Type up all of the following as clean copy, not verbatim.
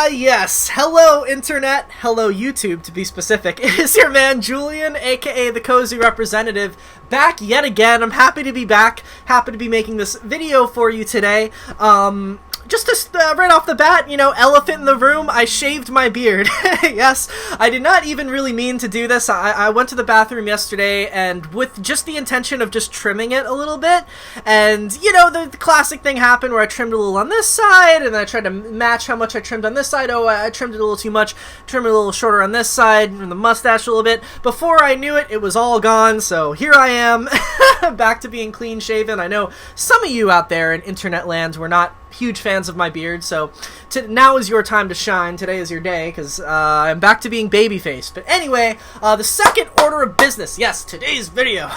Yes. Hello, Internet. Hello, YouTube, to be specific. It is your man, Julian, aka the Cozy Representative, back yet again. I'm happy to be back. Happy to be making this video for you today. Just to, right off the bat, you know, elephant in the room, I shaved my beard. Yes, I did not even really mean to do this. I went to the bathroom yesterday, and with just the intention of just trimming it a little bit, and, you know, the classic thing happened where I trimmed a little on this side, and then I tried to match how much I trimmed on this side. Oh, I trimmed it a little too much, trimmed it a little shorter on this side, and the mustache a little bit. Before I knew it, it was all gone, so here I am, back to being clean-shaven. I know some of you out there in internet land were not huge fans of my beard, so now is your time to shine. Today is your day, because I'm back to being baby-faced. But anyway, the second order of business, yes, today's video,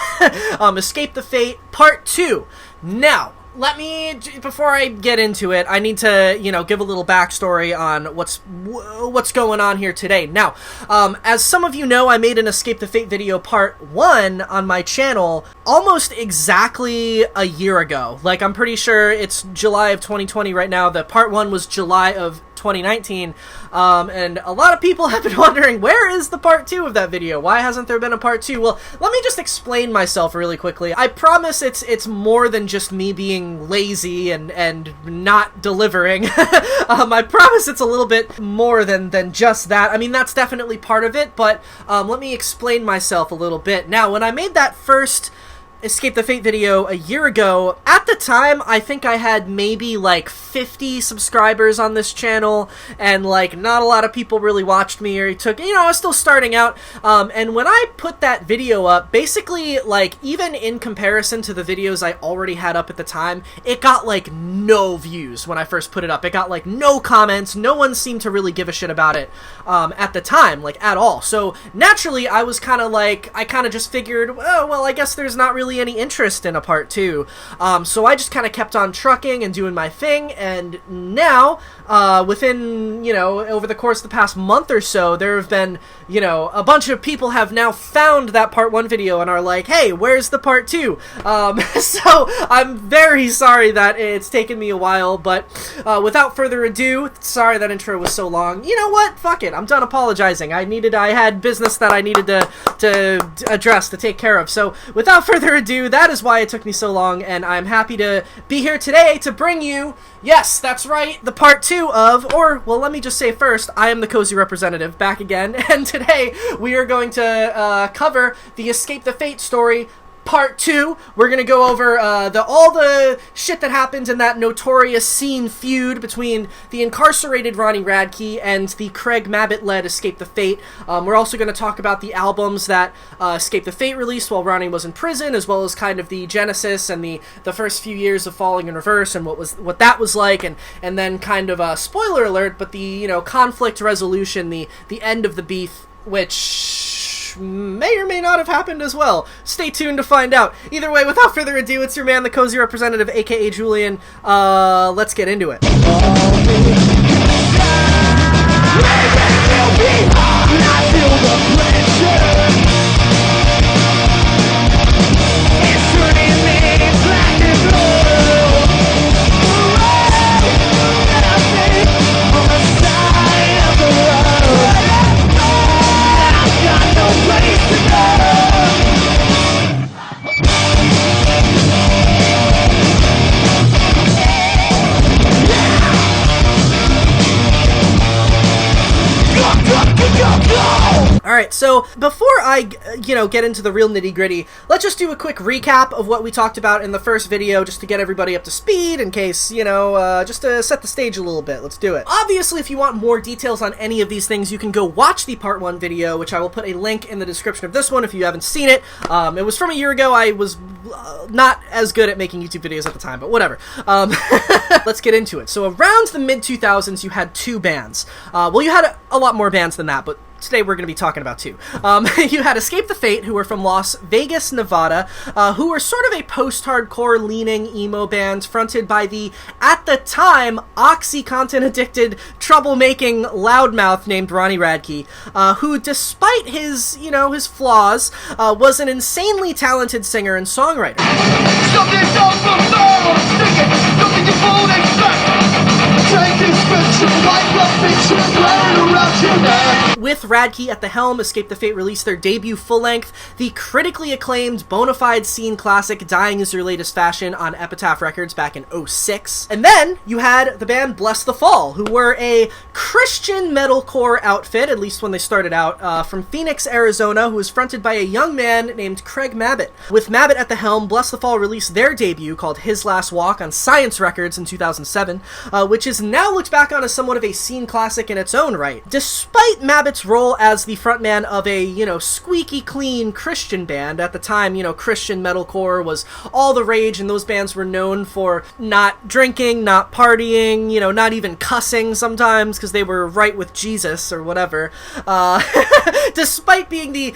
Escape the Fate Part 2. Now, let me, before I get into it, I need to, you know, give a little backstory on what's going on here today. Now, as some of you know, I made an Escape the Fate video Part 1 on my channel almost exactly a year ago. Like, I'm pretty sure it's July of 2020 right now. The Part 1 was July of 2019, and a lot of people have been wondering, where is the part 2 of that video? Why hasn't there been a part 2? Well, let me just explain myself really quickly. I promise it's more than just me being lazy and not delivering. I promise it's a little bit more than just that. I mean, that's definitely part of it, but let me explain myself a little bit. Now, when I made that first Escape the Fate video a year ago, at the time, I think I had maybe like 50 subscribers on this channel, and like not a lot of people really watched me, or I was still starting out, and when I put that video up, basically, like, even in comparison to the videos I already had up at the time, it got like no views when I first put it up. It got like no comments. No one seemed to really give a shit about it at the time, like, at all. So naturally, I was kind of like, I kind of just figured, oh, well, I guess there's not really any interest in a part 2. So I just kind of kept on trucking and doing my thing, and now, within, you know, over the course of the past month or so, there have been, you know, a bunch of people have now found that part 1 video and are like, hey, where's the part 2? So I'm very sorry that it's taken me a while, but without further ado, sorry that intro was so long. You know what? Fuck it. I'm done apologizing. I had business that I needed to address, to take care of. So without further ado, that is why it took me so long, and I'm happy to be here today to bring you, yes, that's right, the part 2 of, or, well, let me just say first, I am the Cozy Representative, back again, and today we are going to cover the Escape the Fate story, Part 2. We're gonna go over all the shit that happened in that notorious scene feud between the incarcerated Ronnie Radke and the Craig Mabbitt-led Escape the Fate. We're also gonna talk about the albums that Escape the Fate released while Ronnie was in prison, as well as kind of the genesis and the first few years of Falling in Reverse and what that was like, and then kind of a spoiler alert, but the, you know, conflict resolution, the end of the beef, which may or may not have happened as well. Stay tuned to find out. Either way, without further ado, it's your man, the Cozy Representative, aka Julian. Let's get into it. Alright, so before I, you know, get into the real nitty-gritty, let's just do a quick recap of what we talked about in the first video, just to get everybody up to speed, in case, you know, just to set the stage a little bit. Let's do it. Obviously, if you want more details on any of these things, you can go watch the Part 1 video, which I will put a link in the description of this one if you haven't seen it. It was from a year ago. I was not as good at making YouTube videos at the time, but whatever. Let's get into it. So around the mid-2000s, you had 2 bands. Well, you had a lot more bands than that, but today we're going to be talking about 2. You had Escape the Fate, who were from Las Vegas, Nevada, who were sort of a post-hardcore leaning emo band fronted by the, at the time, OxyContin-addicted, troublemaking loudmouth named Ronnie Radke, who, despite his, you know, his flaws, was an insanely talented singer and songwriter. With Radke at the helm, Escape the Fate released their debut full-length, the critically acclaimed, bona fide scene classic Dying Is Your Latest Fashion on Epitaph Records back in '06. And then you had the band Bless the Fall, who were a Christian metalcore outfit, at least when they started out, from Phoenix, Arizona, who was fronted by a young man named Craig Mabbitt. With Mabbitt at the helm, Bless the Fall released their debut called His Last Walk on Science Records in 2007, which is now looked back on as somewhat of a scene classic in its own right. Despite Mabbitt's role as the frontman of a, squeaky clean Christian band, at the time, Christian metalcore was all the rage, and those bands were known for not drinking, not partying, not even cussing sometimes, because they were right with Jesus or whatever. Despite being the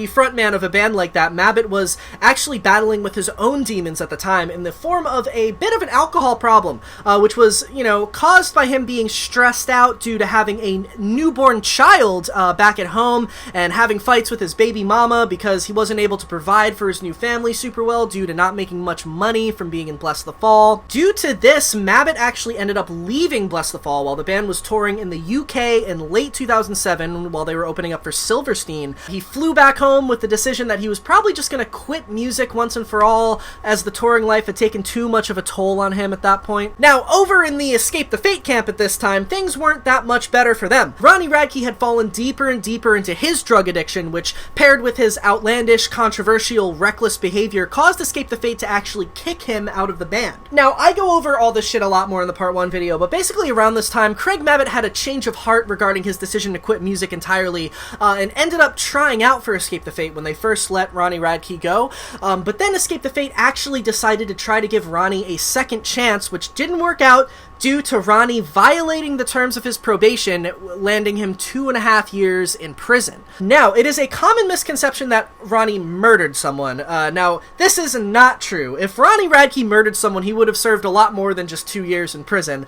frontman of a band like that, Mabbitt was actually battling with his own demons at the time in the form of a bit of an alcohol problem, which was, caused by him being stressed out due to having a newborn child back at home and having fights with his baby mama because he wasn't able to provide for his new family super well due to not making much money from being in Bless the Fall. Due to this, Mabbitt actually ended up leaving Bless the Fall while the band was touring in the UK in late 2007 while they were opening up for Silverstein. He flew back home with the decision that he was probably just going to quit music once and for all, as the touring life had taken too much of a toll on him at that point. Now, over in the Escape the Fate camp at this time, things weren't that much better for them. Ronnie Radke had fallen deeper and deeper into his drug addiction, which, paired with his outlandish, controversial, reckless behavior, caused Escape the Fate to actually kick him out of the band. Now, I go over all this shit a lot more in the Part 1 video, but basically around this time, Craig Mabbitt had a change of heart regarding his decision to quit music entirely, and ended up trying out for Escape the Fate when they first let Ronnie Radke go, but then Escape the Fate actually decided to try to give Ronnie a second chance, which didn't work out due to Ronnie violating the terms of his probation, landing him 2.5 years in prison. Now, it is a common misconception that Ronnie murdered someone. Now, this is not true. If Ronnie Radke murdered someone, he would have served a lot more than just 2 years in prison.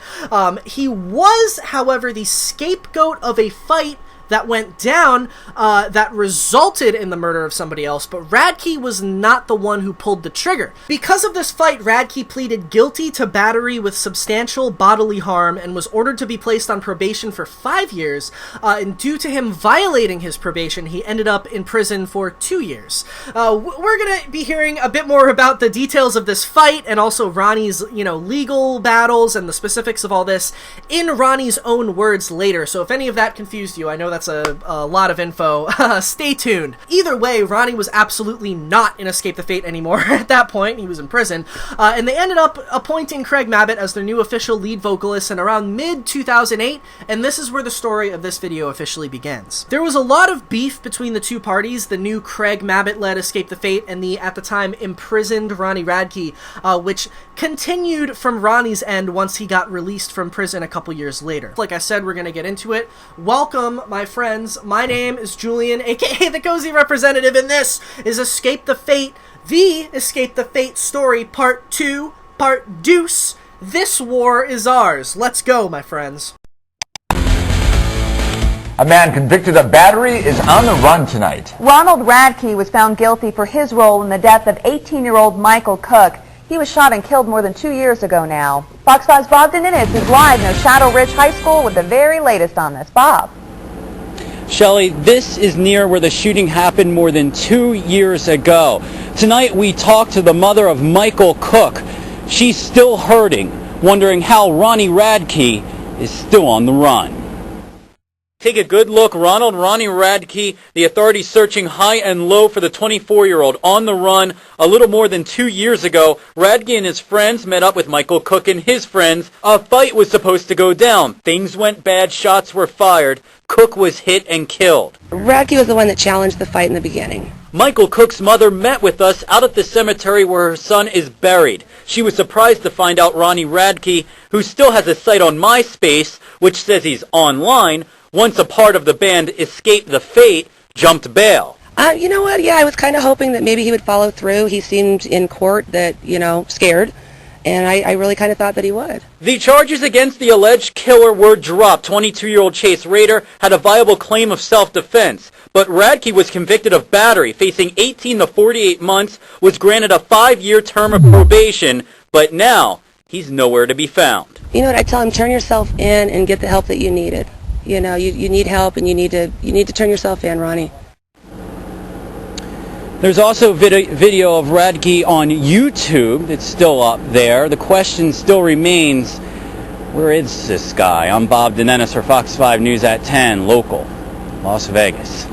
He was, however, the scapegoat of a fight that went down that resulted in the murder of somebody else, but Radke was not the one who pulled the trigger. Because of this fight, Radke pleaded guilty to battery with substantial bodily harm and was ordered to be placed on probation for 5 years, and due to him violating his probation, he ended up in prison for 2 years. We're gonna be hearing a bit more about the details of this fight and also Ronnie's, legal battles and the specifics of all this in Ronnie's own words later, so if any of that confused you, I know that's a lot of info. Stay tuned. Either way, Ronnie was absolutely not in Escape the Fate anymore at that point. He was in prison. And they ended up appointing Craig Mabbitt as their new official lead vocalist in around mid-2008, and this is where the story of this video officially begins. There was a lot of beef between the two parties, the new Craig Mabbitt-led Escape the Fate and the, at the time, imprisoned Ronnie Radke, which continued from Ronnie's end once he got released from prison a couple years later. Like I said, we're going to get into it. Welcome, my friends. My name is Julian, aka the Cozy Representative, and this is Escape the Fate, the Escape the Fate story, part 2, part deuce. This war is ours. Let's go, my friends. A man convicted of battery is on the run tonight. Ronald Radke was found guilty for his role in the death of 18-year-old Michael Cook. He was shot and killed more than 2 years ago now. Fox 5's Bob Deninis is live near Shadow Ridge High School with the very latest on this. Bob. Shelley, this is near where the shooting happened more than 2 years ago. Tonight we talked to the mother of Michael Cook. She's still hurting, wondering how Ronnie Radke is still on the run. Take a good look. Ronnie Radke, the authorities searching high and low for the 24-year-old on the run. A little more than 2 years ago, Radke and his friends met up with Michael Cook and his friends. A fight was supposed to go down. Things went bad. Shots were fired. Cook was hit and killed. Radke was the one that challenged the fight in the beginning. Michael Cook's mother met with us out at the cemetery where her son is buried. She was surprised to find out Ronnie Radke, who still has a site on MySpace, which says he's online, once a part of the band Escape the Fate, jumped bail. You know what? Yeah, I was kind of hoping that maybe he would follow through. He seemed in court that, scared. And I really kind of thought that he would. The charges against the alleged killer were dropped. 22-year-old Chase Rader had a viable claim of self-defense. But Radke was convicted of battery, facing 18 to 48 months, was granted a 5-year term of probation, but now he's nowhere to be found. You know what I tell him? Turn yourself in and get the help that you needed. You know, you need help, and you need to turn yourself in, Ronnie. There's also video of Radke on YouTube. It's still up there. The question still remains, where is this guy? I'm Bob DeNennis for Fox 5 News at 10, local, Las Vegas.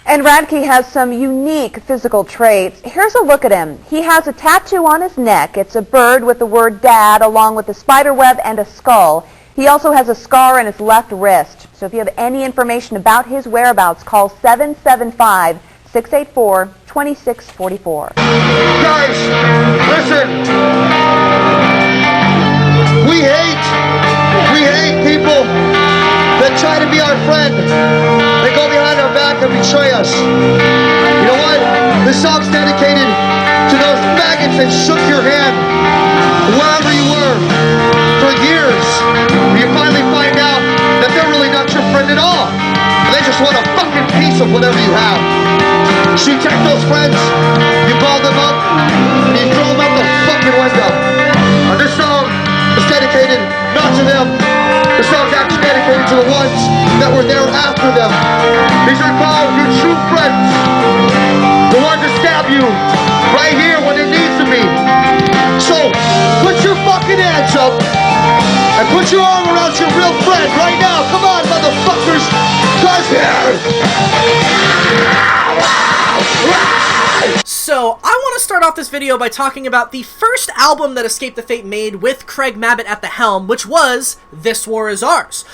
And Radke has some unique physical traits. Here's a look at him. He has a tattoo on his neck. It's a bird with the word Dad along with a spider web and a skull. He also has a scar in his left wrist. So if you have any information about his whereabouts, call 775-684-2644. Guys, listen. We hate people that try to be our friend. They go behind our back and betray us. You know what? This song's dedicated to those maggots that shook your hand wherever you were for years. You finally find out that they're really not your friend at all. They just want a fucking piece of whatever you have. So you take those friends, you ball them up, and you throw them out the fucking window. This song is dedicated not to them. The song's actually dedicated to the ones that were there after them. These are called your true friends. The ones that stab you right here when it needs to be. So, put your fucking hands up and put your arm around your real friend right now. Come on, motherfuckers. Cause So, I want to start off this video by talking about the first album that Escape the Fate made with Craig Mabbitt at the helm, which was This War Is Ours.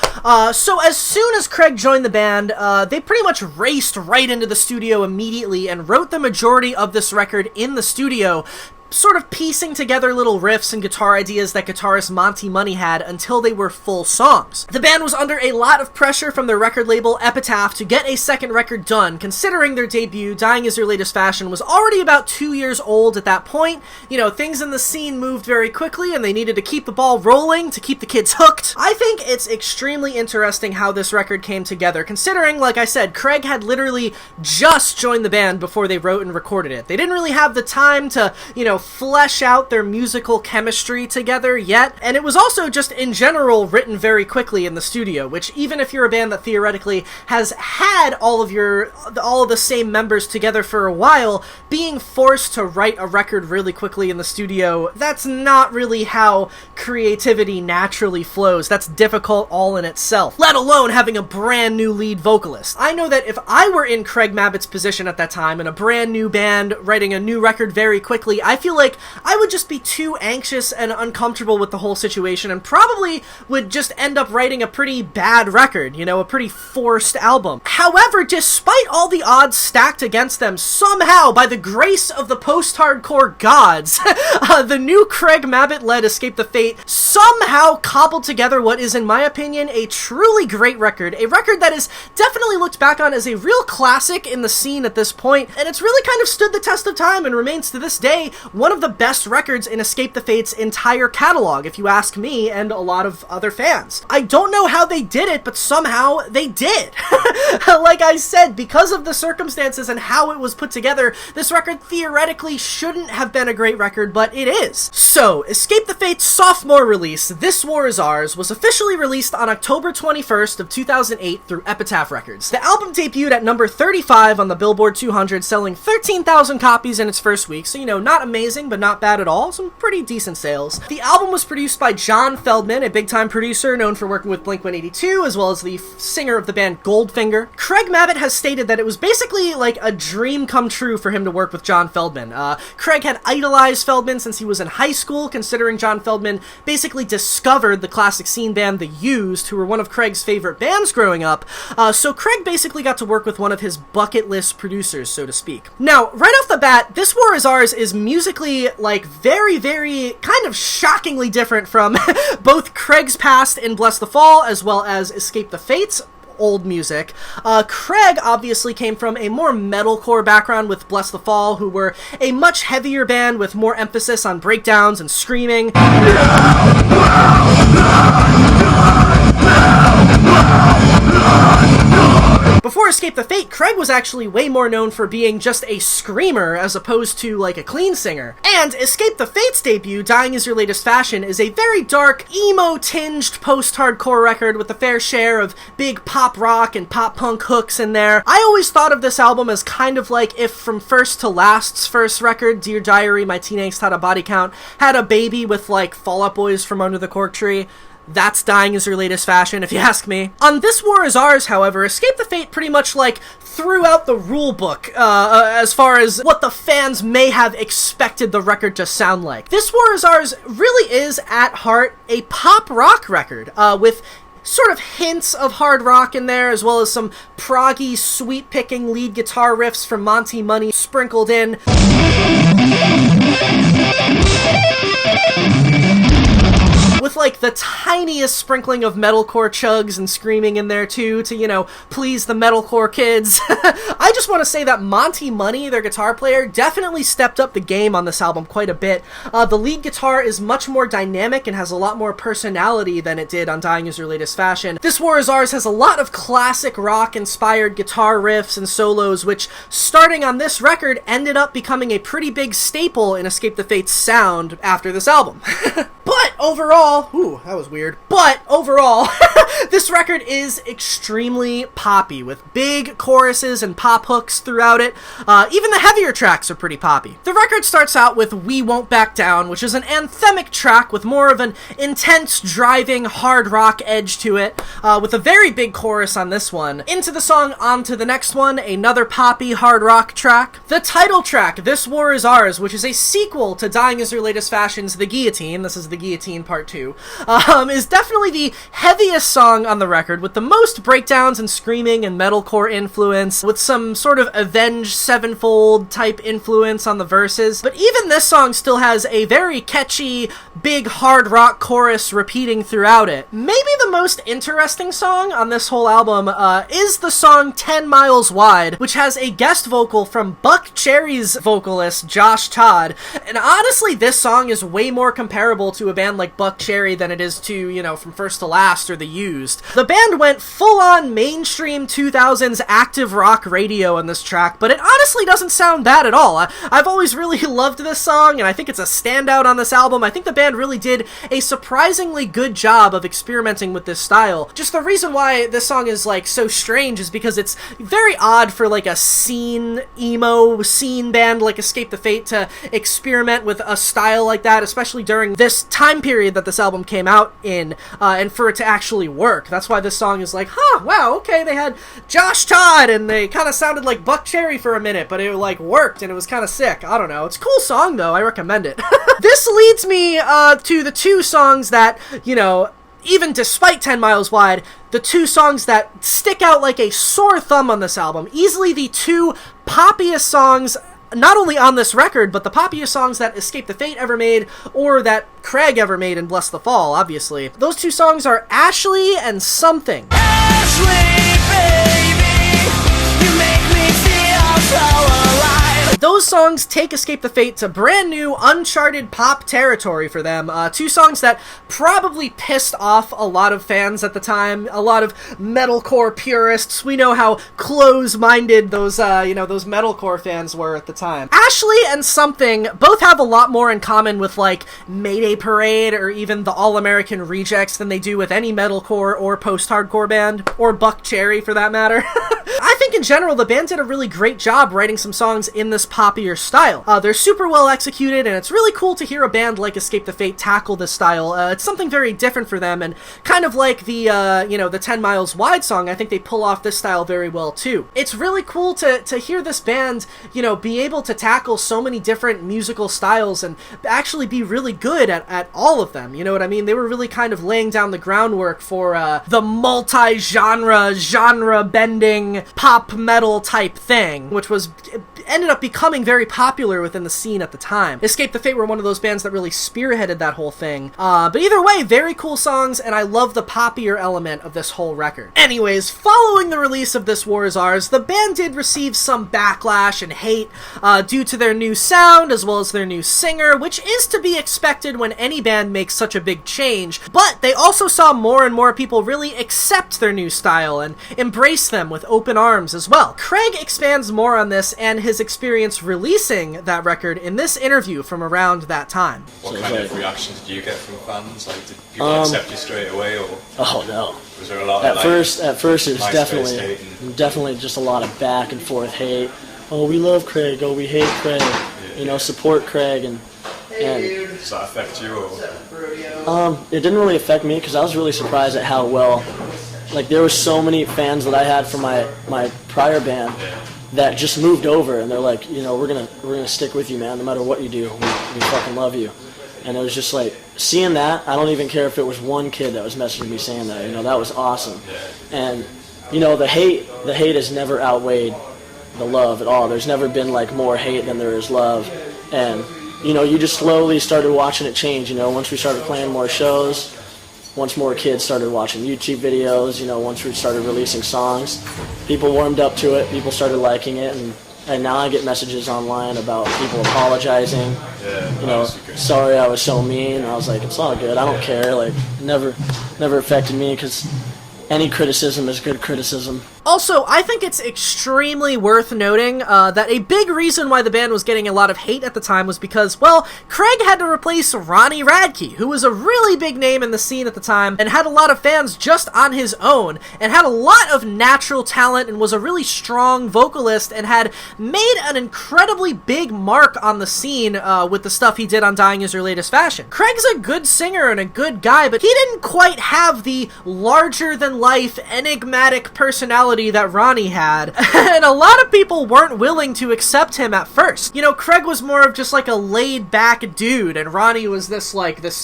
So as soon as Craig joined the band, they pretty much raced right into the studio immediately and wrote the majority of this record in the studio, sort of piecing together little riffs and guitar ideas that guitarist Monty Money had until they were full songs. The band was under a lot of pressure from their record label Epitaph to get a second record done, considering their debut, Dying Is Your Latest Fashion, was already about 2 years old at that point. You know, things in the scene moved very quickly and they needed to keep the ball rolling to keep the kids hooked. I think it's extremely interesting how this record came together, considering, like I said, Craig had literally just joined the band before they wrote and recorded it. They didn't really have the time to, you know, flesh out their musical chemistry together yet, and it was also just in general written very quickly in the studio, which even if you're a band that theoretically has had all of the same members together for a while, being forced to write a record really quickly in the studio, that's not really how creativity naturally flows. That's difficult all in itself, let alone having a brand new lead vocalist. I know that if I were in Craig Mabbitt's position at that time in a brand new band writing a new record very quickly, I feel like I would just be too anxious and uncomfortable with the whole situation and probably would just end up writing a pretty bad record, you know, a pretty forced album. However, despite all the odds stacked against them, somehow, by the grace of the post-hardcore gods, the new Craig Mabbitt-led Escape the Fate somehow cobbled together what is, in my opinion, a truly great record. A record that is definitely looked back on as a real classic in the scene at this point, and it's really kind of stood the test of time and remains to this day one of the best records in Escape the Fate's entire catalog, if you ask me and a lot of other fans. I don't know how they did it, but somehow they did. Like I said, because of the circumstances and how it was put together, this record theoretically shouldn't have been a great record, but it is. So, Escape the Fate's sophomore release, This War Is Ours, was officially released on October 21st of 2008 through Epitaph Records. The album debuted at number 35 on the Billboard 200, selling 13,000 copies in its first week, so you know, not amazing, but not bad at all. Some pretty decent sales. The album was produced by John Feldman, a big-time producer known for working with Blink-182, as well as the singer of the band Goldfinger. Craig Mabbitt has stated that it was basically like a dream come true for him to work with John Feldman. Craig had idolized Feldman since he was in high school, considering John Feldman basically discovered the classic scene band The Used, who were one of Craig's favorite bands growing up, so Craig basically got to work with one of his bucket list producers, so to speak. Now, right off the bat, This War Is Ours is musically, like, very, very kind of shockingly different from both Craig's past in Bless the Fall as well as Escape the Fate's old music. Craig obviously came from a more metalcore background with Bless the Fall, who were a much heavier band with more emphasis on breakdowns and screaming. Before Escape the Fate, Craig was actually way more known for being just a screamer as opposed to like a clean singer. And Escape the Fate's debut, Dying Is Your Latest Fashion, is a very dark, emo-tinged post-hardcore record with a fair share of big pop rock and pop punk hooks in there. I always thought of this album as kind of like if From First to Last's first record, Dear Diary, My Teen Angst Had a Body Count, had a baby with like Fall Out Boys from Under the Cork Tree. That's Dying Is Your Latest Fashion, if you ask me. On This War Is Ours, however, Escape the Fate pretty much, like, threw out the rule book as far as what the fans may have expected the record to sound like. This War Is Ours really is, at heart, a pop rock record, with sort of hints of hard rock in there, as well as some proggy, sweet-picking lead guitar riffs from Monty Money sprinkled in. With, like, the tiniest sprinkling of metalcore chugs and screaming in there, too, to, you know, please the metalcore kids. I just want to say that Monty Money, their guitar player, definitely stepped up the game on this album quite a bit. The lead guitar is much more dynamic and has a lot more personality than it did on Dying Is Your Latest Fashion. This War Is Ours has a lot of classic rock-inspired guitar riffs and solos, which, starting on this record, ended up becoming a pretty big staple in Escape the Fate's sound after this album. But overall, ooh, that was weird. But overall, this record is extremely poppy, with big choruses and pop hooks throughout it. Even the heavier tracks are pretty poppy. The record starts out with We Won't Back Down, which is an anthemic track with more of an intense, driving, hard rock edge to it, with a very big chorus on this one. Into the song On to the Next One, another poppy, hard rock track. The title track, This War Is Ours, which is a sequel to Dying Is Your Latest Fashion's The Guillotine, this is The Guillotine Part 2, is definitely the heaviest song on the record, with the most breakdowns and screaming and metalcore influence, with some sort of Avenged Sevenfold type influence on the verses. But even this song still has a very catchy, big hard rock chorus repeating throughout it. Maybe the most interesting song on this whole album is the song 10 Miles Wide, which has a guest vocal from Buck Cherry's vocalist, Josh Todd. And honestly, this song is way more comparable to a band like Buck Cherry than it is to, you know, From First to Last or The Used. The band went full-on mainstream 2000s active rock radio on this track, but it honestly doesn't sound bad at all. I've always really loved this song, and I think it's a standout on this album. I think the band really did a surprisingly good job of experimenting with this style. Just the reason why this song is, like, so strange is because it's very odd for, like, a emo scene band like Escape the Fate to experiment with a style like that, especially during this time period that this album came out in, and for it to actually work. That's why this song is like, huh, wow, okay, they had Josh Todd, and they kind of sounded like Buck Cherry for a minute, but it, like, worked, and it was kind of sick. I don't know. It's a cool song, though. I recommend it. This leads me to the two songs that, you know, even despite 10 Miles Wide, the two songs that stick out like a sore thumb on this album. Easily the two poppiest songs, not only on this record, but the poppiest songs that Escape the Fate ever made, or that Craig ever made in Bless the Fall, obviously. Those two songs are Ashley and Something. Ashley, baby, you make me feel so alive. Those songs take Escape the Fate to brand new, uncharted pop territory for them. Two songs that probably pissed off a lot of fans at the time, a lot of metalcore purists. We know how close-minded those, those metalcore fans were at the time. Ashley and Something both have a lot more in common with, like, Mayday Parade or even the All-American Rejects than they do with any metalcore or post-hardcore band, or Buck Cherry for that matter. I think in general the band did a really great job writing some songs in this poppier style. They're super well executed, and it's really cool to hear a band like Escape the Fate tackle this style. It's something very different for them, and kind of like the, the 10 Miles Wide song, I think they pull off this style very well too. It's really cool to hear this band, be able to tackle so many different musical styles and actually be really good at all of them, you know what I mean? They were really kind of laying down the groundwork for the multi-genre, genre-bending pop metal type thing, which was ended up becoming very popular within the scene at the time. Escape the Fate were one of those bands that really spearheaded that whole thing. But either way, very cool songs, and I love the poppier element of this whole record. Anyways, following the release of This War Is Ours, the band did receive some backlash and hate due to their new sound as well as their new singer, which is to be expected when any band makes such a big change, but they also saw more and more people really accept their new style and embrace them with open arms as well. Craig expands more on this and his experience releasing that record in this interview from around that time. What kind of reactions did you get from fans? Like, did people accept you straight away, or? Oh no. Was there a lot at of, like, first it was MySpace definitely just a lot of back and forth hate. Oh, we love Craig. Oh, we hate Craig. You know, support Craig. And does that affect you, or? It didn't really affect me because I was really surprised at how well, like, there were so many fans that I had from my prior band that just moved over, and they're like, you know, we're gonna stick with you, man, no matter what you do. We fucking love you. And it was just like, seeing that, I don't even care if it was one kid that was messaging me saying that, you know, that was awesome. And, you know, the hate has never outweighed the love at all. There's never been, like, more hate than there is love. And, you know, you just slowly started watching it change, you know, once we started playing more shows, once more kids started watching YouTube videos, you know, once we started releasing songs, people warmed up to it, people started liking it, and now I get messages online about people apologizing, you know, sorry I was so mean, and I was like, it's all good, I don't care, like, never affected me, because any criticism is good criticism. Also, I think it's extremely worth noting that a big reason why the band was getting a lot of hate at the time was because, well, Craig had to replace Ronnie Radke, who was a really big name in the scene at the time and had a lot of fans just on his own and had a lot of natural talent and was a really strong vocalist and had made an incredibly big mark on the scene with the stuff he did on Dying Is Your Latest Fashion. Craig's a good singer and a good guy, but he didn't quite have the larger-than-life, enigmatic personality that Ronnie had, and a lot of people weren't willing to accept him at first. You know, Craig was more of just like a laid-back dude, and Ronnie was this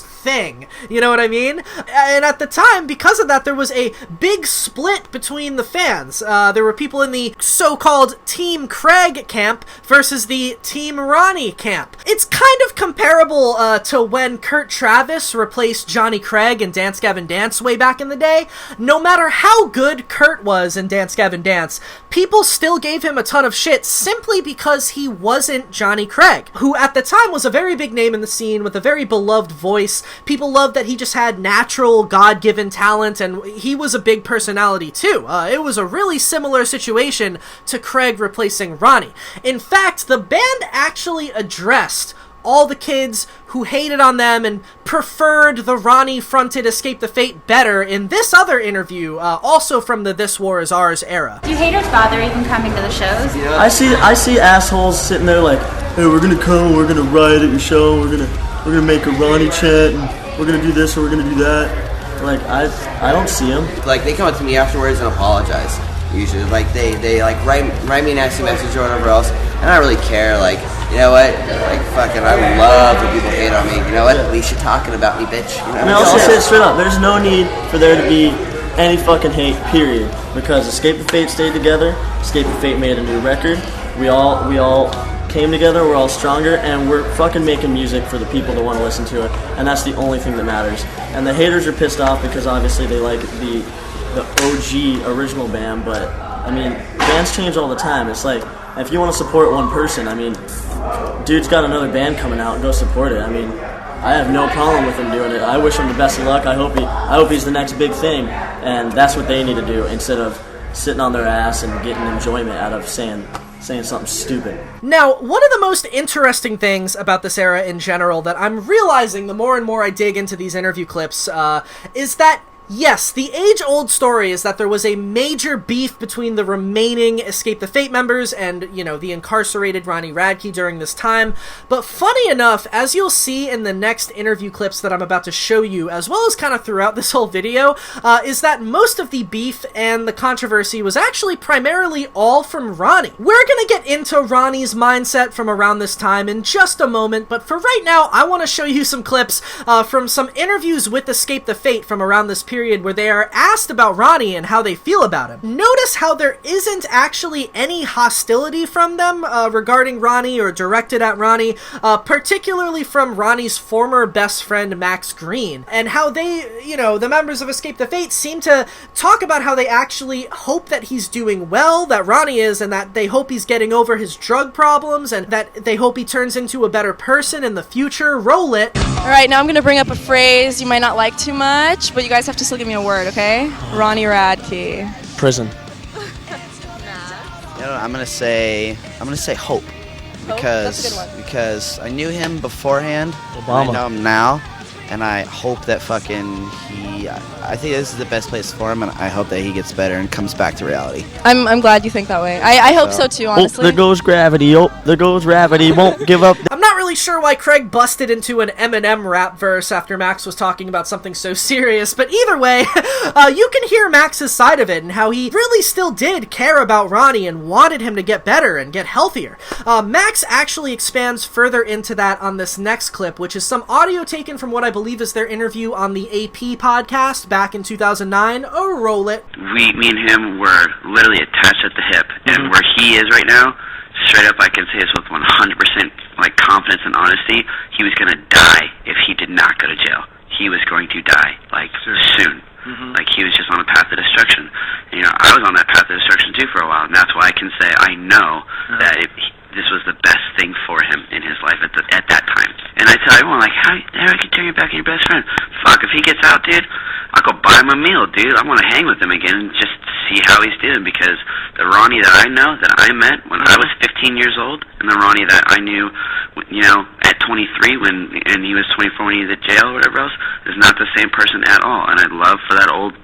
thing, you know what I mean? And at the time, because of that, there was a big split between the fans. There were people in the so-called Team Craig camp versus the Team Ronnie camp. It's kind of comparable to when Kurt Travis replaced Johnny Craig in Dance Gavin Dance way back in the day. No matter how good Kurt was in Dance Gavin Dance, people still gave him a ton of shit simply because he wasn't Johnny Craig, who at the time was a very big name in the scene with a very beloved voice. People loved that he just had natural, God-given talent, and he was a big personality too. It was a really similar situation to Craig replacing Ronnie. In fact, the band actually addressed all the kids who hated on them and preferred the Ronnie-fronted Escape the Fate better in this other interview, also from the This War Is Ours era. Do haters bother even coming to the shows? Yeah. I see assholes sitting there like, hey, we're gonna come, we're gonna riot at your show, we're gonna make a Ronnie chant, and we're gonna do this or we're gonna do that. Like, I don't see them. Like, they come up to me afterwards and apologize. Usually, like, they like write me a nasty message or whatever else, and I don't really care. Like, you know what? Like, fucking, I love when people hate on me. You know what? At least you're talking about me, bitch. You know? And I'll say it straight up. There's no need for there to be any fucking hate, period. Because Escape the Fate stayed together. Escape the Fate made a new record. We all came together. We're all stronger, and we're fucking making music for the people that want to listen to it. And that's the only thing that matters. And the haters are pissed off because obviously they like the OG original band, but I mean, bands change all the time. It's like, if you want to support one person, I mean, dude's got another band coming out, go support it. I mean, I have no problem with him doing it. I wish him the best of luck. I hope he's the next big thing, and that's what they need to do instead of sitting on their ass and getting enjoyment out of saying something stupid. Now, one of the most interesting things about this era in general that I'm realizing the more and more I dig into these interview clips is that yes, the age-old story is that there was a major beef between the remaining Escape the Fate members and, you know, the incarcerated Ronnie Radke during this time, but funny enough, as you'll see in the next interview clips that I'm about to show you, as well as kind of throughout this whole video, is that most of the beef and the controversy was actually primarily all from Ronnie. We're gonna get into Ronnie's mindset from around this time in just a moment, but for right now, I want to show you some clips from some interviews with Escape the Fate from around this period. period where they are asked about Ronnie and how they feel about him. Notice how there isn't actually any hostility from them regarding Ronnie or directed at Ronnie, particularly from Ronnie's former best friend Max Green, and how they, you know, the members of Escape the Fate seem to talk about how they actually hope that he's doing well, that Ronnie is, and that they hope he's getting over his drug problems, and that they hope he turns into a better person in the future. Roll it. Alright, now I'm going to bring up a phrase you might not like too much, but you guys have to still give me a word, okay? Ronnie Radke. Prison. You know, I'm gonna say hope, because I knew him beforehand, and I know him now, and I hope that I think this is the best place for him, and I hope that he gets better and comes back to reality. I'm glad you think that way. I hope so too, honestly. Oh, there goes gravity. Oh, there goes gravity. Won't give up. I'm not really sure why Craig busted into an Eminem rap verse after Max was talking about something so serious, but either way, you can hear Max's side of it and how he really still did care about Ronnie and wanted him to get better and get healthier. Max actually expands further into that on this next clip, which is some audio taken from what I believe is their interview on the AP podcast back in 2009. Oh, roll it. Me and him were literally attached at the hip, and where he is right now, straight up I can say this with 100% like confidence and honesty, he was going to die if he did not go to jail. He was going to die, like, soon. Like, he was just on a path of destruction. And, you know, I was on that path of destruction too for a while, and that's why I can say I know that this was the best thing for him in his life at that time. And I tell everyone, like, how I can turn your back on your best friend? Fuck, if he gets out, dude, I'll go buy him a meal, dude. I want to hang with him again and just see how he's doing, because the Ronnie that I know, that I met when I was 15 years old, and the Ronnie that I knew, you know, at 23 and he was 24 when he was at jail or whatever else, is not the same person at all. And I'd love for that old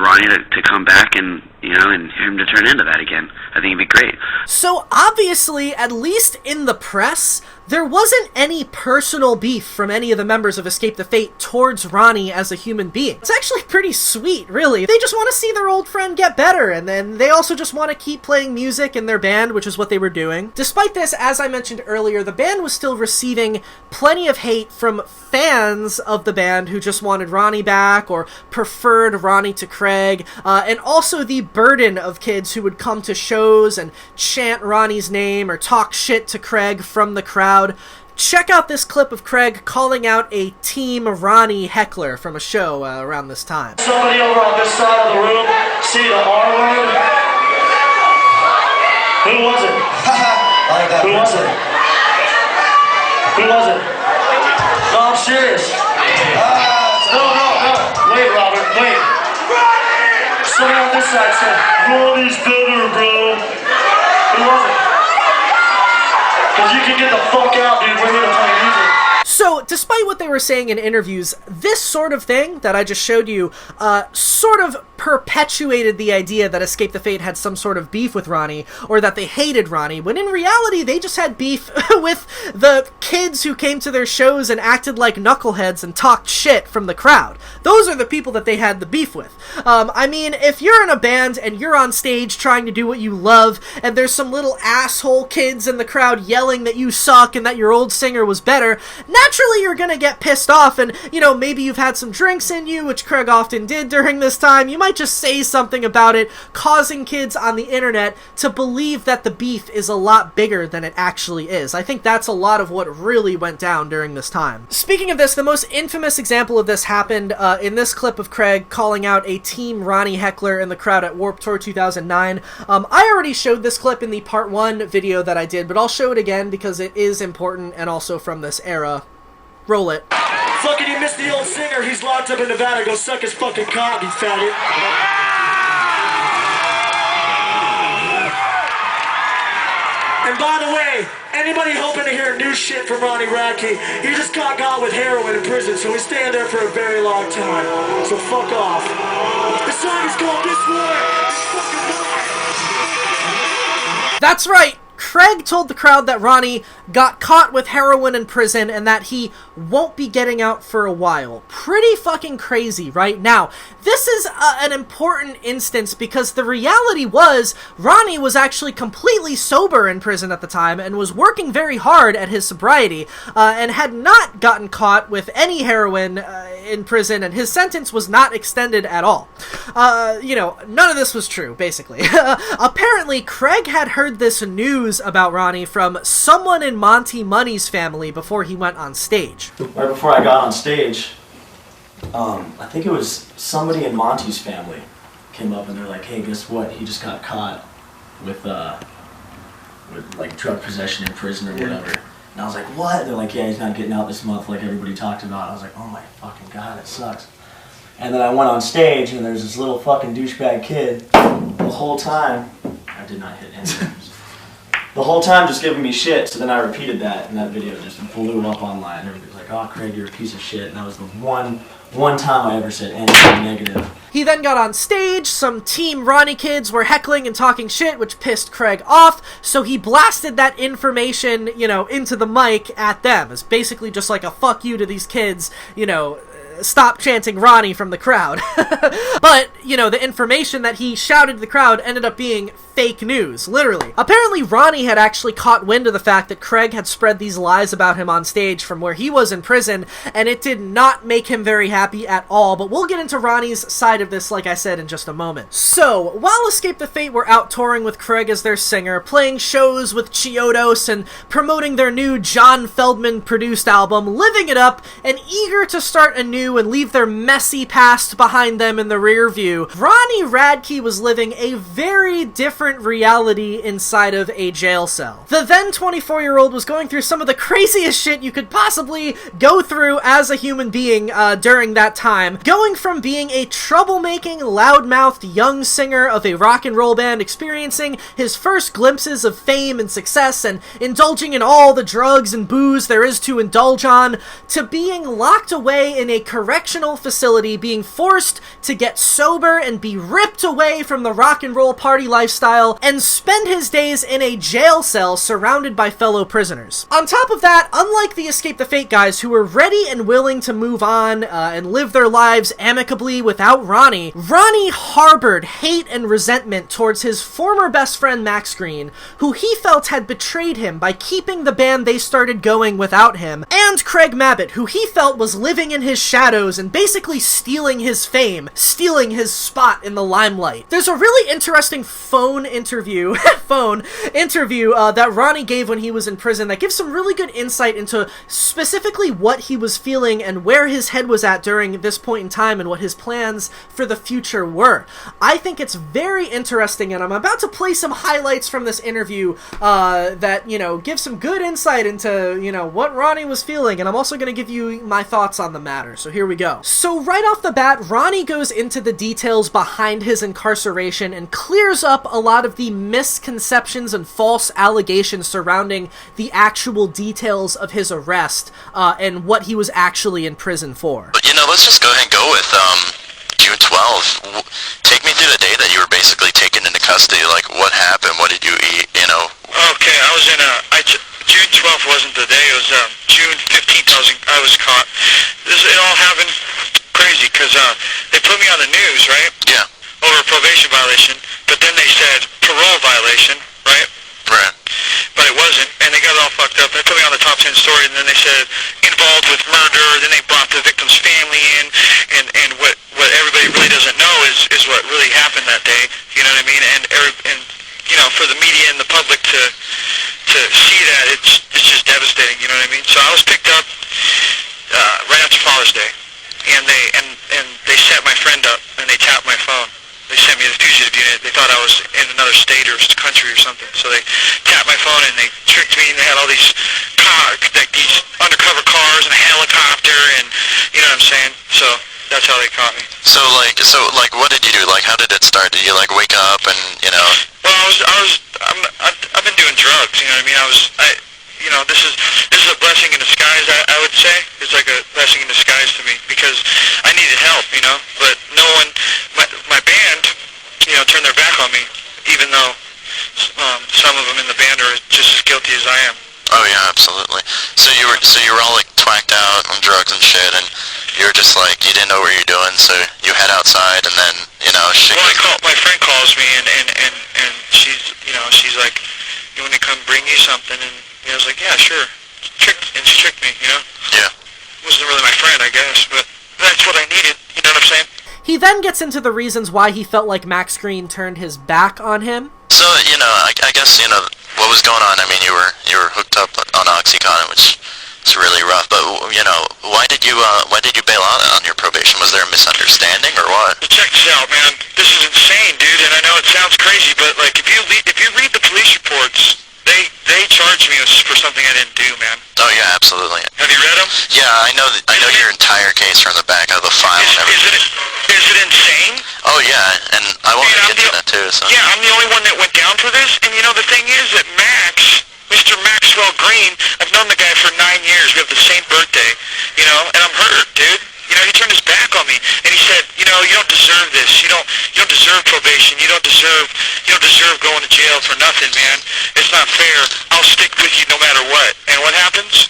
Ronnie to come back and, you know, and him to turn into that again. I think it'd be great. So obviously, at least in the press, there wasn't any personal beef from any of the members of Escape the Fate towards Ronnie as a human being. It's actually pretty sweet, really. They just want to see their old friend get better, and then they also just want to keep playing music in their band, which is what they were doing. Despite this, as I mentioned earlier, the band was still receiving plenty of hate from fans of the band who just wanted Ronnie back or preferred Ronnie to Craig, and also the burden of kids who would come to shows and chant Ronnie's name or talk shit to Craig from the crowd. Check out this clip of Craig calling out a Team Ronnie heckler from a show around this time. Somebody over on this side of the room see the R word? Who was it? Who was it? Who was it? No, I'm serious. No. Wait, Robert, wait. Somebody on this side said, Ronnie's better, bro. Who was it? Because you can get the fuck out, dude. We're here to play music. So, despite what they were saying in interviews, this sort of thing that I just showed you sort of perpetuated the idea that Escape the Fate had some sort of beef with Ronnie, or that they hated Ronnie, when in reality they just had beef with the kids who came to their shows and acted like knuckleheads and talked shit from the crowd. Those are the people that they had the beef with. I mean, if you're in a band and you're on stage trying to do what you love, and there's some little asshole kids in the crowd yelling that you suck and that your old singer was better, naturally you're gonna get pissed off, and, you know, maybe you've had some drinks in you, which Craig often did during this time. You might just say something about it, causing kids on the internet to believe that the beef is a lot bigger than it actually is. I think that's a lot of what really went down during this time. Speaking of this, the most infamous example of this happened in this clip of Craig calling out a Team Ronnie heckler in the crowd at Warped Tour 2009. I already showed this clip in the Part 1 video that I did, but I'll show it again because it is important and also from this era. Roll it. Fucking you missed the old singer. He's locked up in Nevada. Go suck his fucking cock, you faggot. And by the way, anybody hoping to hear new shit from Ronnie Radke, he just got caught with heroin in prison, so he's staying there for a very long time. So fuck off. The song is called This War. That's right! Craig told the crowd that Ronnie got caught with heroin in prison and that he won't be getting out for a while. Pretty fucking crazy, right? Now, this is an important instance because the reality was Ronnie was actually completely sober in prison at the time and was working very hard at his sobriety and had not gotten caught with any heroin in prison, and his sentence was not extended at all. None of this was true, basically. Apparently, Craig had heard this news about Ronnie from someone in Monty Money's family before he went on stage. Right before I got on stage, I think it was somebody in Monty's family came up and they're like, hey, guess what? He just got caught with like drug possession in prison or whatever. And I was like, what? They're like, yeah, he's not getting out this month like everybody talked about. I was like, oh my fucking God, it sucks. And then I went on stage and there's this little fucking douchebag kid the whole time. I did not hit him. The whole time just giving me shit. So then I repeated that and that video just blew up online. Everybody was like, oh, Craig, you're a piece of shit. And that was the one time I ever said anything negative. He then got on stage, some Team Ronnie kids were heckling and talking shit, which pissed Craig off, so he blasted that information, into the mic at them. It's basically just like a fuck you to these kids, stop chanting Ronnie from the crowd. But, the information that he shouted to the crowd ended up being fake news, literally. Apparently, Ronnie had actually caught wind of the fact that Craig had spread these lies about him on stage from where he was in prison, and it did not make him very happy at all, but we'll get into Ronnie's side of this, like I said, in just a moment. So, while Escape the Fate were out touring with Craig as their singer, playing shows with Chiodos, and promoting their new John Feldman-produced album, living it up, and eager to start anew and leave their messy past behind them in the rear view, Ronnie Radke was living a very different reality inside of a jail cell. The then 24-year-old was going through some of the craziest shit you could possibly go through as a human being during that time, going from being a troublemaking, loud-mouthed young singer of a rock and roll band, experiencing his first glimpses of fame and success and indulging in all the drugs and booze there is to indulge on, to being locked away in a correctional facility, being forced to get sober and be ripped away from the rock and roll party lifestyle and spend his days in a jail cell surrounded by fellow prisoners. On top of that, unlike the Escape the Fate guys who were ready and willing to move on and live their lives amicably without Ronnie harbored hate and resentment towards his former best friend Max Green, who he felt had betrayed him by keeping the band they started going without him, and Craig Mabbitt, who he felt was living in his shadows and basically stealing his fame, stealing his spot in the limelight. There's a really interesting phone interview that Ronnie gave when he was in prison that gives some really good insight into specifically what he was feeling and where his head was at during this point in time and what his plans for the future were. I think it's very interesting, and I'm about to play some highlights from this interview that, give some good insight into, what Ronnie was feeling, and I'm also going to give you my thoughts on the matter. So here we go. So right off the bat, Ronnie goes into the details behind his incarceration and clears up a lot of the misconceptions and false allegations surrounding the actual details of his arrest and what he was actually in prison for. But let's just go ahead and go with June 12th. Take me through the day that you were basically taken into custody. Like, what happened? What did you eat? Okay, I was in June 12th wasn't the day. It was June 15th. I was caught. It all happened crazy because they put me on the news, right? Yeah. Over a probation violation, but then they said parole violation, right? Right. But it wasn't, and they got it all fucked up. They put me on the top 10 story, and then they said involved with murder. Then they brought the victim's family in, and what everybody really doesn't know is what really happened that day. You know what I mean? And for the media and the public to see that, it's just devastating. You know what I mean? So I was picked up right after Father's Day, and they set my friend up, and they tapped my phone. They sent me to the fugitive unit. They thought I was in another state or country or something. So they tapped my phone and they tricked me, and they had all these these undercover cars and a helicopter, and you know what I'm saying? So that's how they caught me. So what did you do? Like, how did it start? Did you wake up and Well, I've been doing drugs. You know what I mean? This is a blessing in disguise. I would say it's like a blessing in disguise to me because I needed help. But no one, my band, turned their back on me, even though some of them in the band are just as guilty as I am. Oh yeah, absolutely. So you were all twacked out on drugs and shit, and you were just you didn't know what you were doing, so you head outside, and then shit. Well, my friend calls me, and she's like, "You want me to come bring you something?" And I was like, "Yeah, sure." She tricked me, Yeah. Wasn't really my friend, I guess, but that's what I needed. You know what I'm saying? He then gets into the reasons why he felt like Max Green turned his back on him. So, you know, I guess, you know, what was going on, I mean, you were hooked up on Oxycontin, which is really rough, but, you know, why did you bail out on your probation? Was there a misunderstanding, or what? Well, check this out, man. This is insane, dude, and I know it sounds crazy, but, like, if you read the police reports, they charged me for something I didn't do, man. Oh, yeah, absolutely. Have you read them? Yeah, I know your entire case from the back of the file and everything. Is it insane? Oh, yeah, and I want to get to that, too, so. Yeah, I'm the only one that went down for this, and, you know, the thing is that Max, Mr. Maxwell Green, I've known the guy for 9 years. We have the same birthday, you know, and I'm hurt, dude. You know, he turned his back on me, and he said, you know, you don't deserve this. You don't deserve probation. You don't deserve going to jail for nothing, man. It's not fair. I'll stick with you no matter what. And what happens?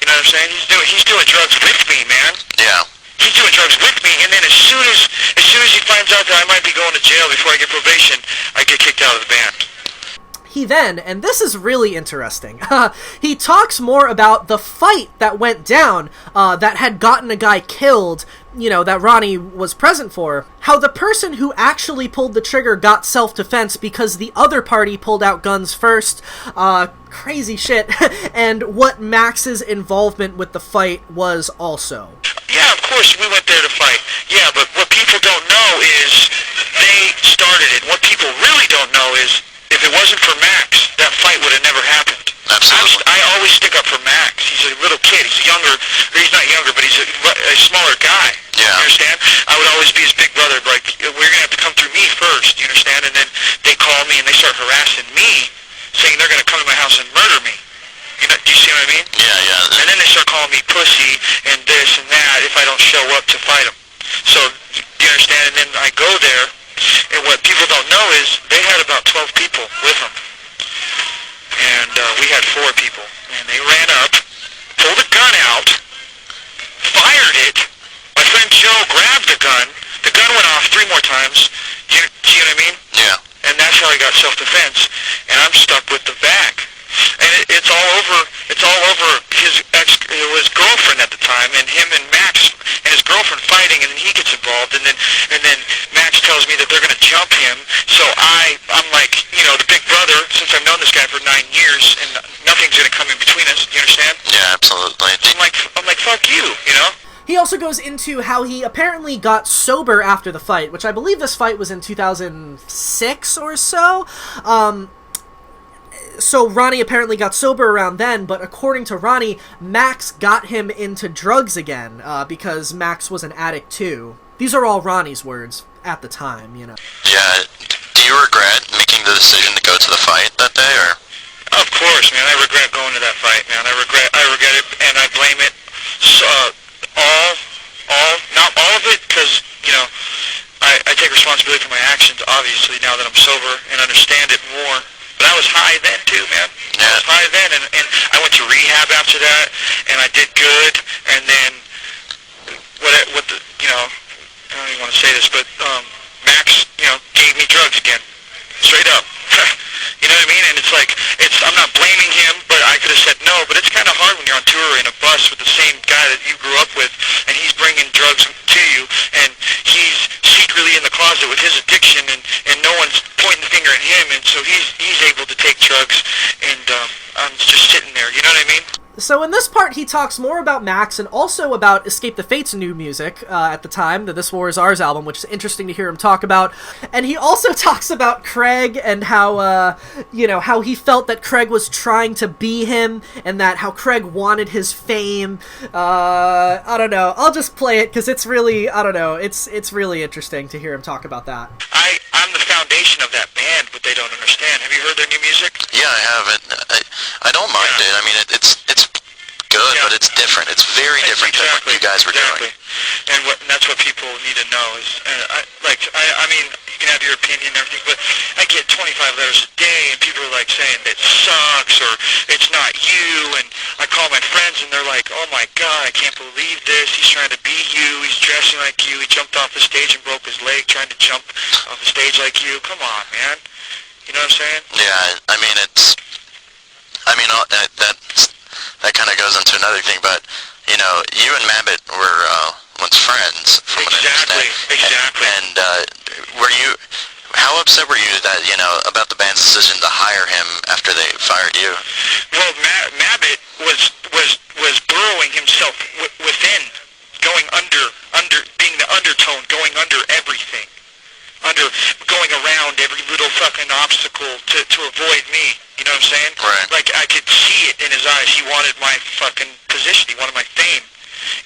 You know what I'm saying? He's doing drugs with me, man. Yeah. He's doing drugs with me, and then as soon as he finds out that I might be going to jail before I get probation, I get kicked out of the band. He then, and this is really interesting, he talks more about the fight that went down that had gotten a guy killed, you know, that Ronnie was present for. How the person who actually pulled the trigger got self-defense because the other party pulled out guns first. Crazy shit. And what Max's involvement with the fight was also. Yeah, of course, we went there to fight. Yeah, but what people don't know is they started it. What people really don't know is if it wasn't for Max, that fight would have never happened. Absolutely. I always stick up for Max. He's a little kid. He's younger. Or he's not younger, but he's a smaller guy. Yeah. You understand? I would always be his big brother. Like, we're going to have to come through me first. You understand? And then they call me and they start harassing me, saying they're going to come to my house and murder me. You know, do you see what I mean? Yeah, yeah. And then they start calling me pussy and this and that if I don't show up to fight them. So, do you understand? And then I go there, and what people don't know is they had about 12 people with them. And we had 4 people. And they ran up, pulled a gun out, fired it. My friend Joe grabbed the gun. The gun went off 3 more times. Do you know what I mean? Yeah. And that's how I got self-defense. And I'm stuck with the back. And it's all over his girlfriend at the time, and him and Max and his girlfriend fighting, and then he gets involved, and then Max tells me that they're going to jump him. So I'm like, you know, the big brother, since I've known this guy for 9 years, and nothing's going to come in between us. You understand? Yeah, absolutely. I'm like, fuck you, you know? He also goes into how he apparently got sober after the fight, which I believe this fight was in 2006 or so. So Ronnie apparently got sober around then, but according to Ronnie, Max got him into drugs again, because Max was an addict too. These are all Ronnie's words at the time, you know. Yeah. Do you regret making the decision to go to the fight that day, or? Of course, man. I regret going to that fight, man. I regret it, and I blame it not all of it, because, you know, I take responsibility for my actions, obviously, now that I'm sober and understand it more. But I was high then, too, man. Yeah. I was high then, and I went to rehab after that, and I did good, and then, you know, I don't even want to say this, but Max, you know, gave me drugs again. Straight up. You know what I mean? And it's like, I'm not blaming him, but I could have said no, but it's kind of hard when you're on tour in a bus with the same guy that you grew up with, and he's bringing drugs to you, and he's secretly in the closet with his addiction, and no one's pointing the finger at him, and so he's able to take drugs, and I'm just sitting there, you know what I mean? So in this part, he talks more about Max and also about Escape the Fate's new music at the time, the This War Is Ours album, which is interesting to hear him talk about. And he also talks about Craig and how, you know, how he felt that Craig was trying to be him and that how Craig wanted his fame. I don't know. I'll just play it because it's really, I don't know, it's really interesting to hear him talk about that. I'm the foundation of that band, but they don't understand. Have you heard their new music? Yeah, I haven't. I don't mind it. I mean, it's good, but it's different. It's very different than what you guys were doing. And that's what people need to know is, I mean, you can have your opinion and everything, but I get 25 letters a day, and people are like saying it sucks or it's not you, and I call my friends and they're like, oh my god, I can't believe this. He's trying to be you. He's dressing like you. He jumped off the stage and broke his leg trying to jump off the stage like you. Come on, man. You know what I'm saying? Yeah, I mean, that kind of goes into another thing, but, you know, you and Mabbit were, when everyone's friends. From Exactly. And how upset were you that, about the band's decision to hire him after they fired you? Well, Mabbitt was burrowing himself within, going under, being the undertone, going under everything, going around every little fucking obstacle to avoid me. You know what I'm saying? Right. Like, I could see it in his eyes. He wanted my fucking position. He wanted my fame.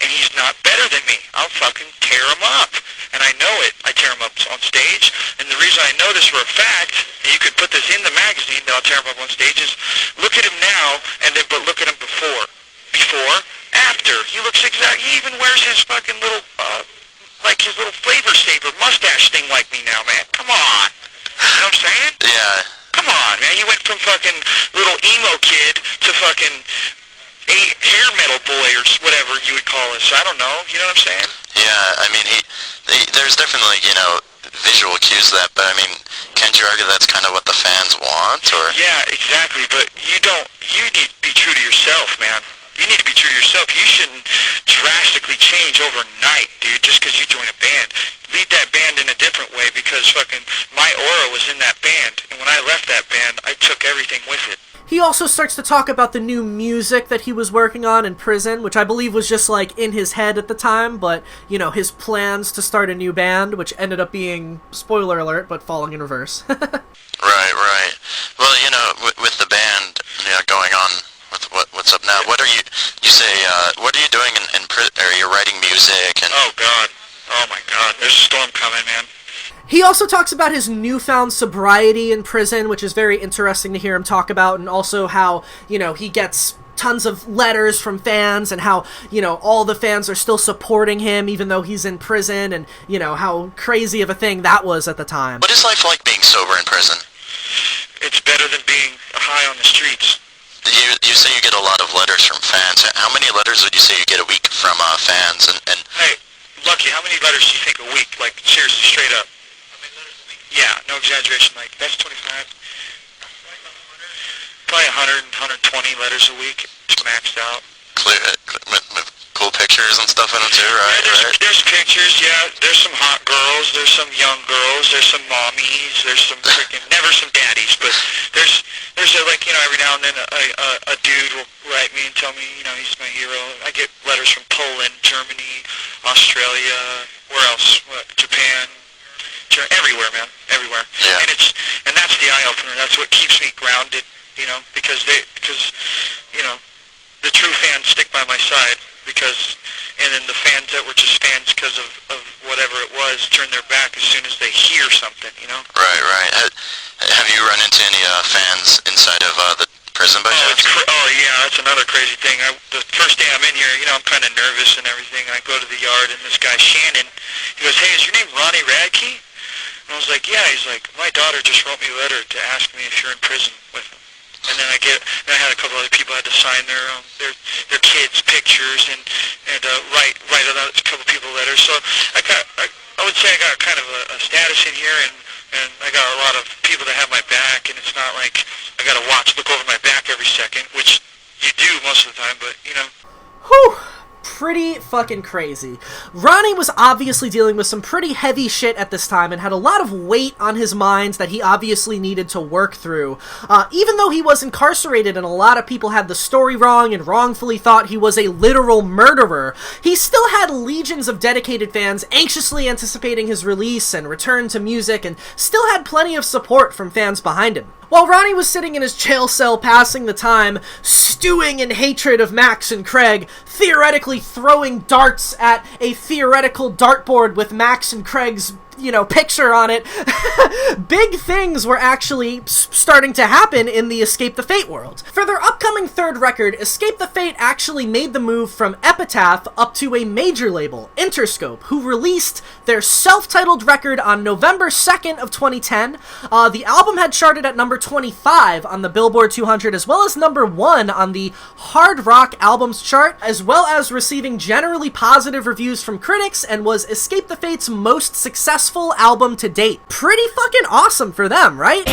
And he's not better than me. I'll fucking tear him up. And I know it. I tear him up on stage. And the reason I know this for a fact, and you could put this in the magazine that I'll tear him up on stage, is look at him now, but look at him before. Before, after. He looks he even wears his fucking little, his little flavor saver mustache thing like me now, man. Come on. You know what I'm saying? Yeah. Come on, man. He went from fucking little emo kid to fucking hair metal boy or whatever you would call us. I don't know. You know what I'm saying? Yeah, I mean, there's definitely, visual cues to that, but I mean, can't you argue that's kind of what the fans want, or? Yeah, exactly, but you need to be true to yourself, man. You need to be true to yourself. You shouldn't drastically change overnight, dude, just because you join a band. Lead that band in a different way, because fucking my aura was in that band, and when I left that band, I took everything with it. He also starts to talk about the new music that he was working on in prison, which I believe was just, in his head at the time, but, his plans to start a new band, which ended up being, spoiler alert, but falling in reverse. Right. Well, with the band, going on with what's up now, what are you doing in prison? Are you writing music? And Oh, God. Oh, my God. There's a storm coming, man. He also talks about his newfound sobriety in prison, which is very interesting to hear him talk about, and also how, he gets tons of letters from fans, and how, all the fans are still supporting him even though he's in prison, and, how crazy of a thing that was at the time. What is life like being sober in prison? It's better than being high on the streets. You say you get a lot of letters from fans. How many letters would you say you get a week from fans? And Hey, Lucky, how many letters do you think a week? Like, seriously, straight up. Yeah, no exaggeration. Like, that's 25. Probably 100, 120 letters a week. It's maxed out. Clear, with cool pictures and stuff in them too, right? Yeah, there's pictures, yeah. There's some hot girls. There's some young girls. There's some mommies. There's some freaking, never some daddies, but there's every now and then a dude will write me and tell me, he's my hero. I get letters from Poland, Germany, Australia, where else? Japan. Everywhere, man, everywhere. Yeah. And that's the eye opener. That's what keeps me grounded, because the true fans stick by my side, and then the fans that were just fans because of whatever it was turn their back as soon as they hear something, Right. Have you run into any fans inside of the prison by chance? Yeah, that's another crazy thing. The first day I'm in here, I'm kind of nervous and everything. I go to the yard, and this guy Shannon, he goes, "Hey, is your name Ronnie Radke?" And I was like, "Yeah." He's like, "My daughter just wrote me a letter to ask me if you're in prison with him." And then I had a couple other people I had to sign their kids' pictures and write out a couple people letters. So I would say I got kind of a status in here, and I got a lot of people that have my back, and it's not like I got to look over my back every second, which you do most of the time, but Whew! Pretty fucking crazy. Ronnie was obviously dealing with some pretty heavy shit at this time and had a lot of weight on his mind that he obviously needed to work through. Even though he was incarcerated and a lot of people had the story wrong and wrongfully thought he was a literal murderer, he still had legions of dedicated fans anxiously anticipating his release and return to music, and still had plenty of support from fans behind him. While Ronnie was sitting in his jail cell passing the time, stewing in hatred of Max and Craig, theoretically throwing darts at a theoretical dartboard with Max and Craig's, picture on it, big things were actually starting to happen in the Escape the Fate world. For their upcoming third record, Escape the Fate actually made the move from Epitaph up to a major label, Interscope, who released their self-titled record on November 2nd of 2010. The album had charted at number 25 on the Billboard 200, as well as number 1 on the Hard Rock Albums chart, as well as receiving generally positive reviews from critics, and was Escape the Fate's most successful album to date. Pretty fucking awesome for them, right?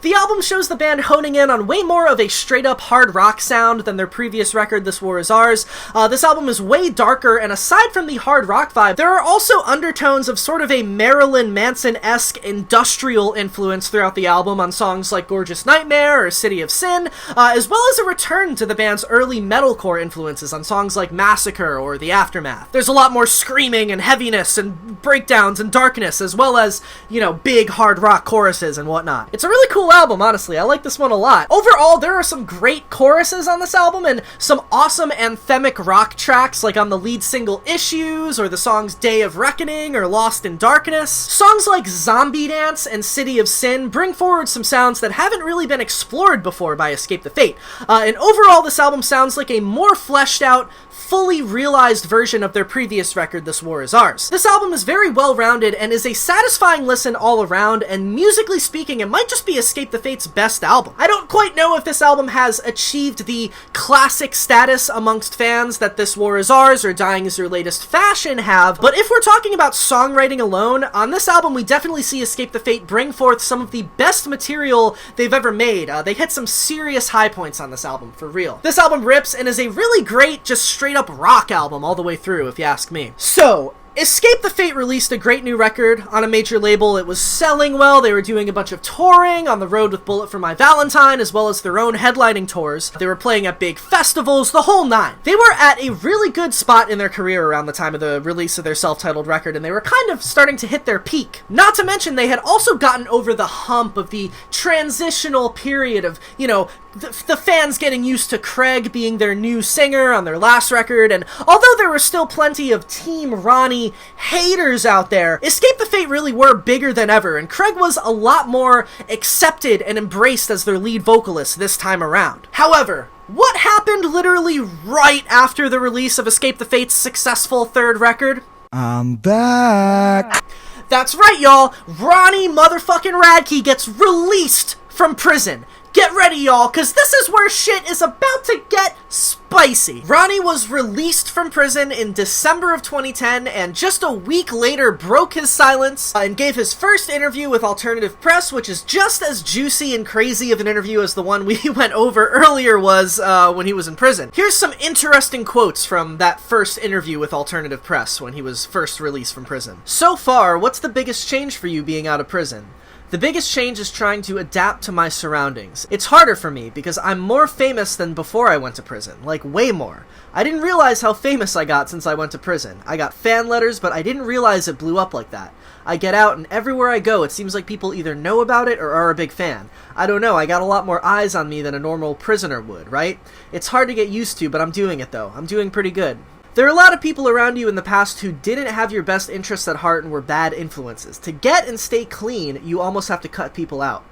The album shows the band honing in on way more of a straight-up hard rock sound than their previous record, This War Is Ours. This album is way darker, and aside from the hard rock vibe, there are also undertones of sort of a Marilyn Manson-esque industrial influence throughout the album on songs like Gorgeous Nightmare or City of Sin, as well as a return to the band's early metalcore influences on songs like Massacre or The Aftermath. There's a lot more screaming and heaviness and breakdowns and darkness, as well as, you know, big hard rock choruses and whatnot. It's a really cool album, honestly. I like this one a lot. Overall, there are some great choruses on this album and some awesome anthemic rock tracks, like on the lead single Issues, or the songs Day of Reckoning or Lost in Darkness. Songs like Zombie Dance and City of Sin bring forward some sounds that haven't really been explored before by Escape the Fate. And overall, this album sounds like a more fleshed out, fully realized version of their previous record, This War Is Ours. This album is very well-rounded and is a satisfying listen all around, and musically speaking, it might just be Escape the Fate's best album. I don't quite know if this album has achieved the classic status amongst fans that This War Is Ours or Dying Is Your Latest Fashion have, but if we're talking about songwriting alone, on this album we definitely see Escape the Fate bring forth some of the best material they've ever made. They hit some serious high points on this album, for real. This album rips and is a really great, just straight up rock album all the way through, if you ask me. So, Escape the Fate released a great new record on a major label. It was selling well. They were doing a bunch of touring on the road with Bullet for My Valentine, as well as their own headlining tours. They were playing at big festivals, the whole nine. They were at a really good spot in their career around the time of the release of their self-titled record, and they were kind of starting to hit their peak. Not to mention, they had also gotten over the hump of the transitional period of, you know, the fans getting used to Craig being their new singer on their last record, and although there were still plenty of Team Ronnie haters out there, Escape the Fate really were bigger than ever, and Craig was a lot more accepted and embraced as their lead vocalist this time around. However, what happened literally right after the release of Escape the Fate's successful third record? I'm back. That's right, y'all. Ronnie motherfucking Radke gets released from prison. Get ready, y'all, because this is where shit is about to get spicy. Ronnie was released from prison in December of 2010, and just a week later broke his silence and gave his first interview with Alternative Press, which is just as juicy and crazy of an interview as the one we went over earlier was when he was in prison. Here's some interesting quotes from that first interview with Alternative Press when he was first released from prison. So far, what's the biggest change for you being out of prison? The biggest change is trying to adapt to my surroundings. It's harder for me because I'm more famous than before I went to prison, like way more. I didn't realize how famous I got since I went to prison. I got fan letters, but I didn't realize it blew up like that. I get out and everywhere I go it seems like people either know about it or are a big fan. I don't know, I got a lot more eyes on me than a normal prisoner would, right? It's hard to get used to, but I'm doing it though. I'm doing pretty good. There are a lot of people around you in the past who didn't have your best interests at heart and were bad influences. To get and stay clean, you almost have to cut people out.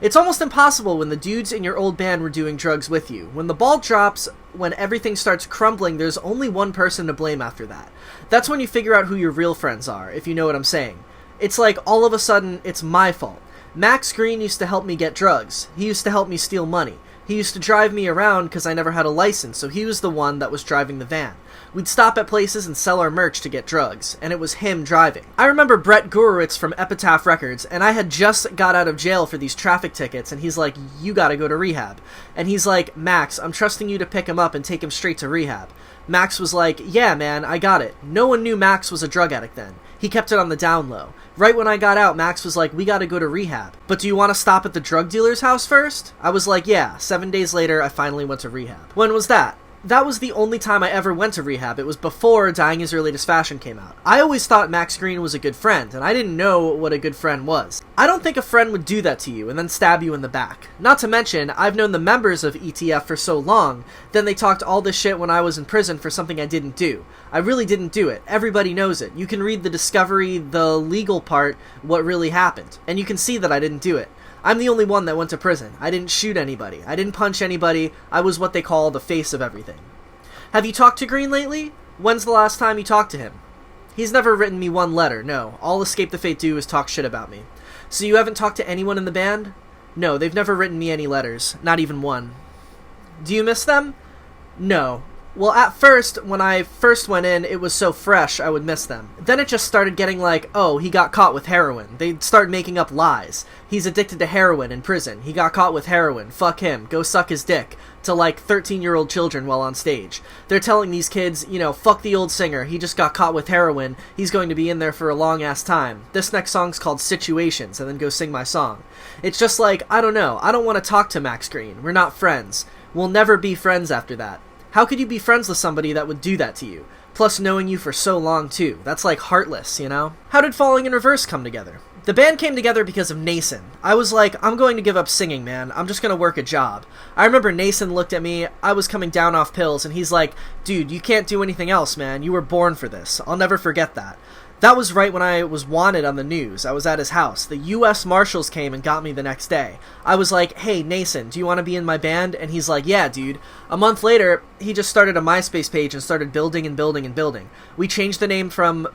It's almost impossible when the dudes in your old band were doing drugs with you. When the ball drops, when everything starts crumbling, there's only one person to blame after that. That's when you figure out who your real friends are, if you know what I'm saying. It's like all of a sudden, it's my fault. Max Green used to help me get drugs. He used to help me steal money. He used to drive me around because I never had a license, so he was the one that was driving the van. We'd stop at places and sell our merch to get drugs, and it was him driving. I remember Brett Gurewitz from Epitaph Records, and I had just got out of jail for these traffic tickets, and he's like, you gotta go to rehab. And he's like, Max, I'm trusting you to pick him up and take him straight to rehab. Max was like, yeah man, I got it. No one knew Max was a drug addict then. He kept it on the down low. Right when I got out, Max was like, we gotta go to rehab. But do you want to stop at the drug dealer's house first? I was like, yeah. 7 days later, I finally went to rehab. When was that? That was the only time I ever went to rehab. It was before Dying Is Your Latest Fashion came out. I always thought Max Green was a good friend, and I didn't know what a good friend was. I don't think a friend would do that to you and then stab you in the back. Not to mention, I've known the members of ETF for so long, then they talked all this shit when I was in prison for something I didn't do. I really didn't do it. Everybody knows it. You can read the discovery, the legal part, what really happened, and you can see that I didn't do it. I'm the only one that went to prison. I didn't shoot anybody. I didn't punch anybody. I was what they call the face of everything. Have you talked to Green lately? When's the last time you talked to him? He's never written me one letter, no. All Escape the Fate do is talk shit about me. So you haven't talked to anyone in the band? No, they've never written me any letters. Not even one. Do you miss them? No. Well, at first, when I first went in, it was so fresh I would miss them. Then it just started getting like, oh, he got caught with heroin. They'd start making up lies. He's addicted to heroin in prison. He got caught with heroin. Fuck him. Go suck his dick. To like 13-year-old children while on stage. They're telling these kids, you know, fuck the old singer. He just got caught with heroin. He's going to be in there for a long-ass time. This next song's called Situations, and then go sing my song. It's just like, I don't know. I don't want to talk to Max Green. We're not friends. We'll never be friends after that. How could you be friends with somebody that would do that to you? Plus knowing you for so long, too. That's like heartless, you know? How did Falling in Reverse come together? The band came together because of Nason. I was like, I'm going to give up singing, man. I'm just going to work a job. I remember Nason looked at me. I was coming down off pills, and he's like, dude, you can't do anything else, man. You were born for this. I'll never forget that. That was right when I was wanted on the news. I was at his house. The U.S. Marshals came and got me the next day. I was like, hey, Nason, do you want to be in my band? And he's like, yeah, dude. A month later, he just started a MySpace page and started building and building and building. We changed the name from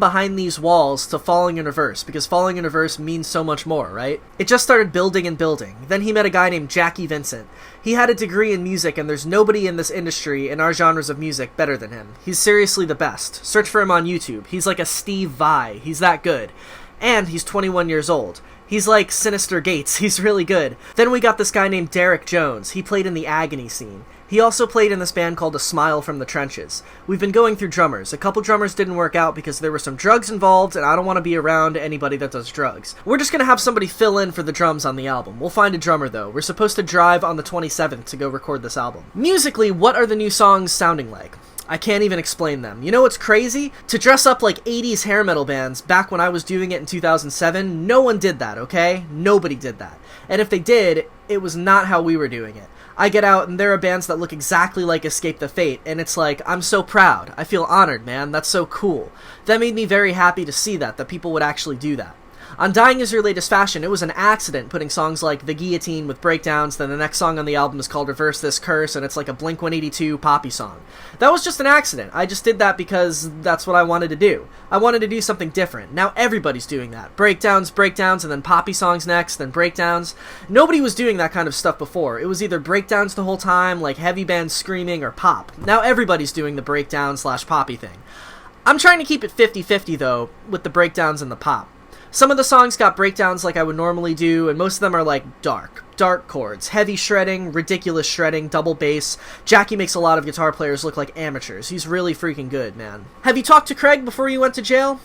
Behind These Walls to Falling in Reverse, because Falling in Reverse means so much more, right? It just started building and building. Then he met a guy named Jackie Vincent. He had a degree in music, and there's nobody in this industry, in our genres of music, better than him. He's seriously the best. Search for him on YouTube. He's like a Steve Vai. He's that good. And he's 21 years old. He's like Sinister Gates. He's really good. Then we got this guy named Derek Jones. He played in the Agony scene. He also played in this band called A Smile from the Trenches. We've been going through drummers. A couple drummers didn't work out because there were some drugs involved, and I don't want to be around anybody that does drugs. We're just going to have somebody fill in for the drums on the album. We'll find a drummer, though. We're supposed to drive on the 27th to go record this album. Musically, what are the new songs sounding like? I can't even explain them. You know what's crazy? To dress up like 80s hair metal bands back when I was doing it in 2007, no one did that, okay? Nobody did that. And if they did, it was not how we were doing it. I get out and there are bands that look exactly like Escape the Fate, and it's like, I'm so proud. I feel honored, man. That's so cool. That made me very happy to see that people would actually do that. On Dying Is Your Latest Fashion, it was an accident putting songs like The Guillotine with breakdowns, then the next song on the album is called Reverse This Curse, and it's like a Blink-182 poppy song. That was just an accident. I just did that because that's what I wanted to do. I wanted to do something different. Now everybody's doing that. Breakdowns, and then poppy songs next, then breakdowns. Nobody was doing that kind of stuff before. It was either breakdowns the whole time, like heavy bands screaming, or pop. Now everybody's doing the breakdown/poppy thing. I'm trying to keep it 50-50 though, with the breakdowns and the pop. Some of the songs got breakdowns like I would normally do, and most of them are like dark chords, heavy shredding, ridiculous shredding, double bass. Jackie makes a lot of guitar players look like amateurs. He's really freaking good, man. Have you talked to Craig before you went to jail?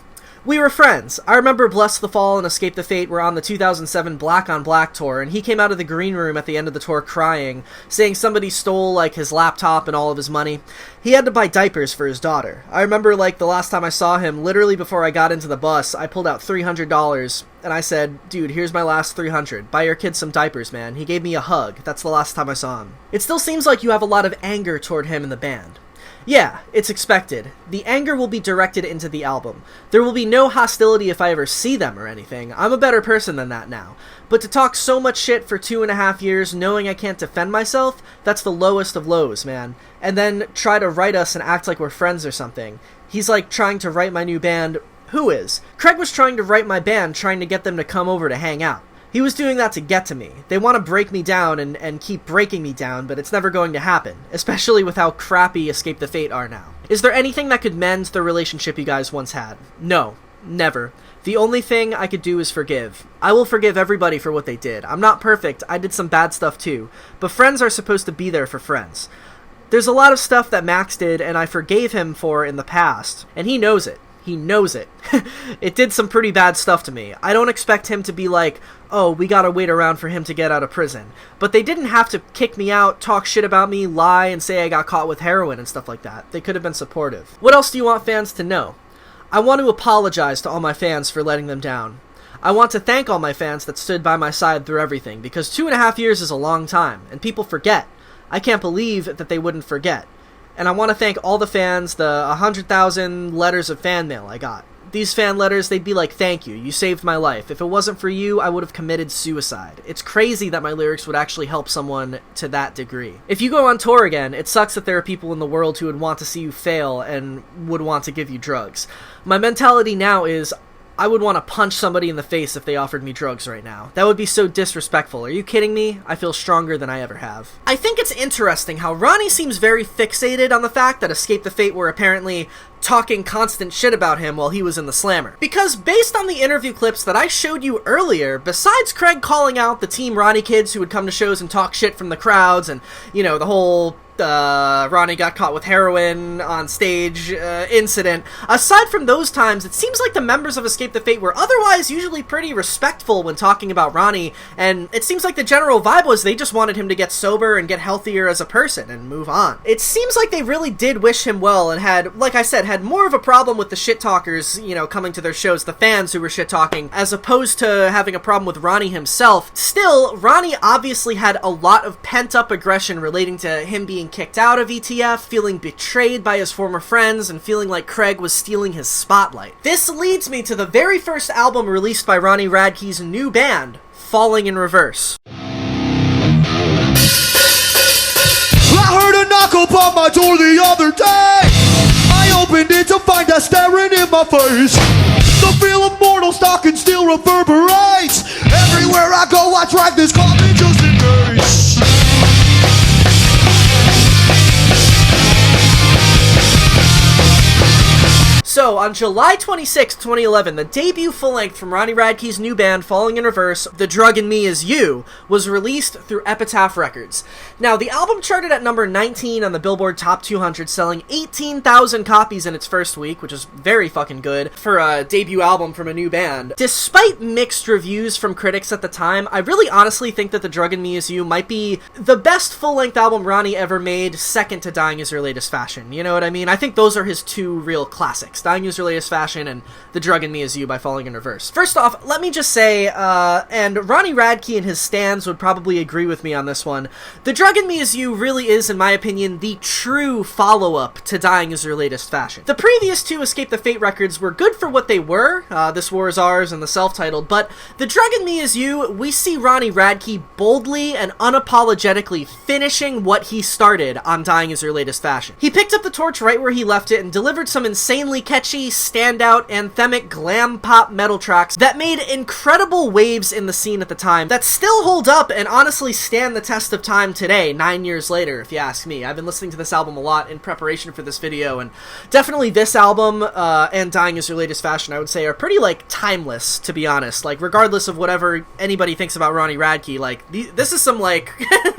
We were friends. I remember Bless the Fall and Escape the Fate were on the 2007 Black on Black tour, and he came out of the green room at the end of the tour crying, saying somebody stole, like, his laptop and all of his money. He had to buy diapers for his daughter. I remember, like, the last time I saw him, literally before I got into the bus, I pulled out $300, and I said, dude, here's my last $300. Buy your kids some diapers, man. He gave me a hug. That's the last time I saw him. It still seems like you have a lot of anger toward him in the band. Yeah, it's expected. The anger will be directed into the album. There will be no hostility if I ever see them or anything. I'm a better person than that now. But to talk so much shit for 2.5 years knowing I can't defend myself, that's the lowest of lows, man. And then try to write us and act like we're friends or something. He's like trying to write my new band. Who is? Craig was trying to write my band, trying to get them to come over to hang out. He was doing that to get to me. They want to break me down and keep breaking me down, but it's never going to happen, especially with how crappy Escape the Fate are now. Is there anything that could mend the relationship you guys once had? No, never. The only thing I could do is forgive. I will forgive everybody for what they did. I'm not perfect, I did some bad stuff too, but friends are supposed to be there for friends. There's a lot of stuff that Max did and I forgave him for in the past, and he knows it. He knows it. It did some pretty bad stuff to me. I don't expect him to be like, oh, we gotta wait around for him to get out of prison. But they didn't have to kick me out, talk shit about me, lie, and say I got caught with heroin and stuff like that. They could have been supportive. What else do you want fans to know? I want to apologize to all my fans for letting them down. I want to thank all my fans that stood by my side through everything, because 2.5 years is a long time, and people forget. I can't believe that they wouldn't forget. And I want to thank all the fans, the 100,000 letters of fan mail I got. These fan letters, they'd be like, thank you, you saved my life. If it wasn't for you, I would have committed suicide. It's crazy that my lyrics would actually help someone to that degree. If you go on tour again, it sucks that there are people in the world who would want to see you fail and would want to give you drugs. My mentality now is, I would want to punch somebody in the face if they offered me drugs right now. That would be so disrespectful. Are you kidding me? I feel stronger than I ever have. I think it's interesting how Ronnie seems very fixated on the fact that Escape the Fate were apparently talking constant shit about him while he was in the Slammer. Because based on the interview clips that I showed you earlier, besides Craig calling out the Team Ronnie kids who would come to shows and talk shit from the crowds and, you know, the whole Ronnie got caught with heroin on stage incident. Aside from those times, it seems like the members of Escape the Fate were otherwise usually pretty respectful when talking about Ronnie, and it seems like the general vibe was they just wanted him to get sober and get healthier as a person and move on. It seems like they really did wish him well and had, like I said, had more of a problem with the shit talkers, you know, coming to their shows, the fans who were shit talking, as opposed to having a problem with Ronnie himself. Still, Ronnie obviously had a lot of pent-up aggression relating to him being kicked out of ETF, feeling betrayed by his former friends, and feeling like Craig was stealing his spotlight. This leads me to the very first album released by Ronnie Radke's new band, Falling in Reverse. I heard a knock upon my door the other day. I opened it to find her staring in my face. The feel of mortal stalking still reverberates. Everywhere I go I drag this coffin just in case. So, on July 26, 2011, the debut full-length from Ronnie Radke's new band, Falling in Reverse, The Drug in Me Is You, was released through Epitaph Records. Now, the album charted at number 19 on the Billboard Top 200, selling 18,000 copies in its first week, which is very fucking good for a debut album from a new band. Despite mixed reviews from critics at the time, I really honestly think that The Drug in Me Is You might be the best full-length album Ronnie ever made, second to Dying Is Your Latest Fashion. You know what I mean? I think those are his two real classics. Dying Is Your Latest Fashion and The Drug in Me Is You by Falling in Reverse. First off, let me just say, and Ronnie Radke and his stans would probably agree with me on this one, The Drug in Me Is You really is, in my opinion, the true follow-up to Dying Is Your Latest Fashion. The previous two Escape the Fate records were good for what they were, This War Is Ours and the self-titled, but The Drug in Me Is You, we see Ronnie Radke boldly and unapologetically finishing what he started on Dying Is Your Latest Fashion. He picked up the torch right where he left it and delivered some insanely catchy, standout, anthemic glam pop metal tracks that made incredible waves in the scene at the time that still hold up and honestly stand the test of time today, 9 years later, if you ask me. I've been listening to this album a lot in preparation for this video, and definitely this album and Dying Is Your Latest Fashion, I would say, are pretty, like, timeless, to be honest. Like, regardless of whatever anybody thinks about Ronnie Radke, like, this is some, like,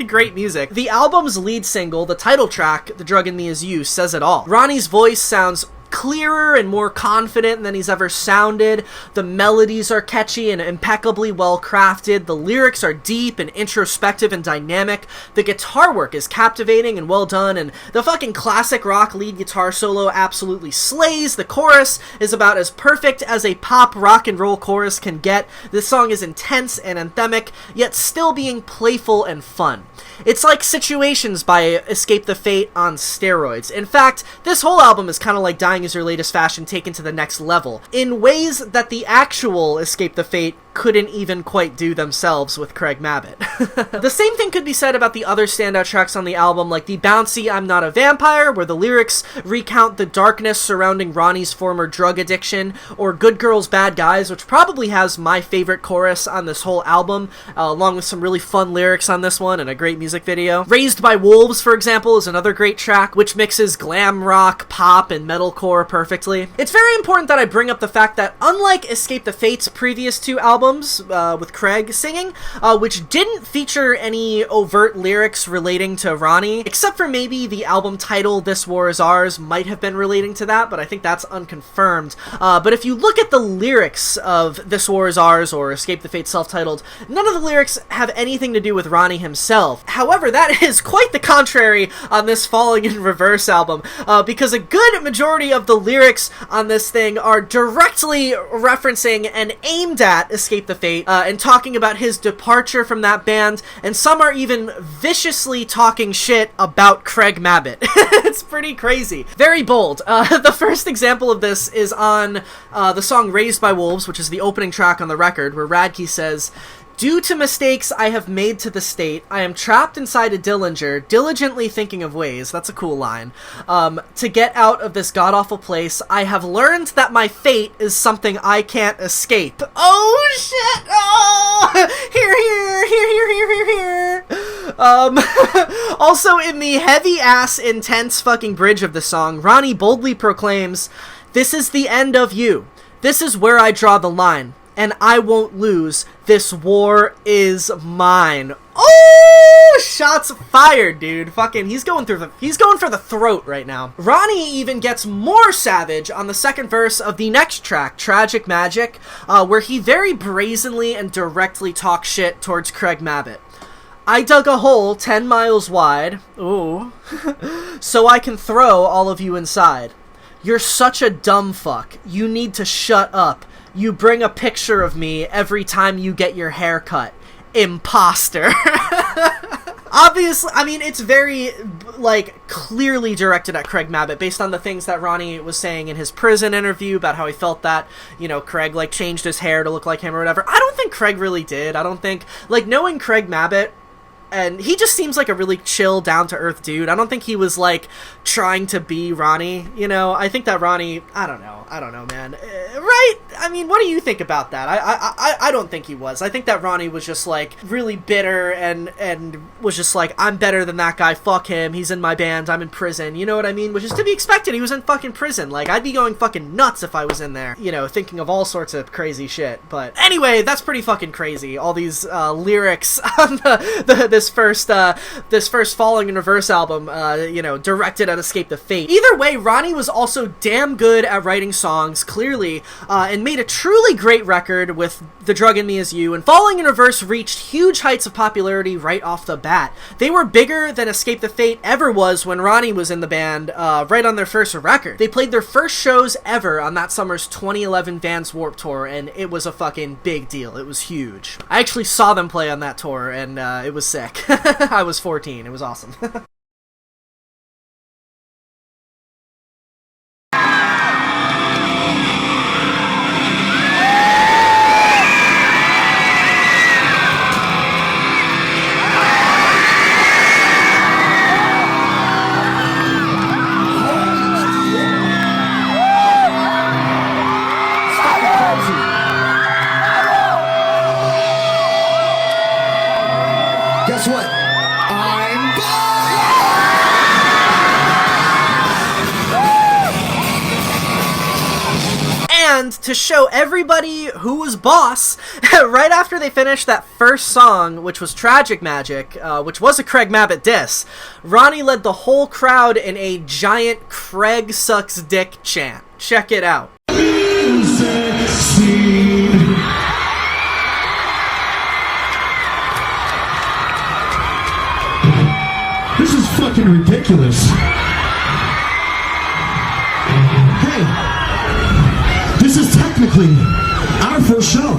great music. The album's lead single, the title track, The Drug in Me Is You, says it all. Ronnie's voice sounds clearer and more confident than he's ever sounded. The melodies are catchy and impeccably well crafted. The lyrics are deep and introspective and dynamic. The guitar work is captivating and well done, and the fucking classic rock lead guitar solo absolutely slays. The chorus is about as perfect as a pop rock and roll chorus can get. This song is intense and anthemic, yet still being playful and fun. It's like Situations by Escape the Fate on steroids. In fact, this whole album is kind of like Dying Is Your Latest Fashion taken to the next level, in ways that the actual Escape the Fate couldn't even quite do themselves with Craig Mabbitt. The same thing could be said about the other standout tracks on the album, like the bouncy I'm Not a Vampire, where the lyrics recount the darkness surrounding Ronnie's former drug addiction, or Good Girls Bad Guys, which probably has my favorite chorus on this whole album, along with some really fun lyrics on this one and a great music video. Raised by Wolves, for example, is another great track, which mixes glam rock, pop, and metalcore perfectly. It's very important that I bring up the fact that, unlike Escape the Fate's previous two albums, with Craig singing, which didn't feature any overt lyrics relating to Ronnie, except for maybe the album title This War Is Ours might have been relating to that, but I think that's unconfirmed. But if you look at the lyrics of This War Is Ours or Escape the Fate self-titled, none of the lyrics have anything to do with Ronnie himself. However, that is quite the contrary on this Falling in Reverse album, because a good majority of the lyrics on this thing are directly referencing and aimed at Escape the Fate, and talking about his departure from that band, and some are even viciously talking shit about Craig Mabbitt. It's pretty crazy. Very bold. The first example of this is on the song Raised by Wolves, which is the opening track on the record, where Radke says, Due to mistakes I have made to the state, I am trapped inside a Dillinger, diligently thinking of ways, that's a cool line, to get out of this god-awful place. I have learned that my fate is something I can't escape. Oh, shit! Oh! Here. Also, in the heavy-ass, intense fucking bridge of the song, Ronnie boldly proclaims, "This is the end of you. This is where I draw the line. And I won't lose. This war is mine." Oh, shots fired, dude. Fucking, he's going for the throat right now. Ronnie even gets more savage on the second verse of the next track, Tragic Magic, where he very brazenly and directly talks shit towards Craig Mabbitt. "I dug a hole 10 miles wide, ooh, so I can throw all of you inside. You're such a dumb fuck. You need to shut up. You bring a picture of me every time you get your hair cut. Imposter." Obviously, I mean, it's very, like, clearly directed at Craig Mabbitt based on the things that Ronnie was saying in his prison interview about how he felt that, you know, Craig, like, changed his hair to look like him or whatever. I don't think Craig really did. I don't think, like, knowing Craig Mabbitt, and he just seems like a really chill, down-to-earth dude. I don't think he was, like, trying to be Ronnie, you know? I think that Ronnie, I don't know, man. Right? I mean, what do you think about that? I don't think he was. I think that Ronnie was just, like, really bitter and was just like, I'm better than that guy, fuck him, he's in my band, I'm in prison, you know what I mean? Which is to be expected, he was in fucking prison. Like, I'd be going fucking nuts if I was in there, you know, thinking of all sorts of crazy shit. But anyway, that's pretty fucking crazy. All these lyrics on this first Falling in Reverse album, you know, directed at Escape the Fate. Either way, Ronnie was also damn good at writing songs, clearly, and made a truly great record with The Drug in Me Is You, and Falling in Reverse reached huge heights of popularity right off the bat. They were bigger than Escape the Fate ever was when Ronnie was in the band, right on their first record. They played their first shows ever on that summer's 2011 Vans Warped Tour, and it was a fucking big deal. It was huge. I actually saw them play on that tour, and it was sick. I was 14. It was awesome. Guess what? I'm And to show everybody who was boss, right after they finished that first song, which was Tragic Magic, which was a Craig Mabbitt diss, Ronnie led the whole crowd in a giant Craig sucks dick chant. Check it out. This is fucking ridiculous. Hey, this is technically our first show.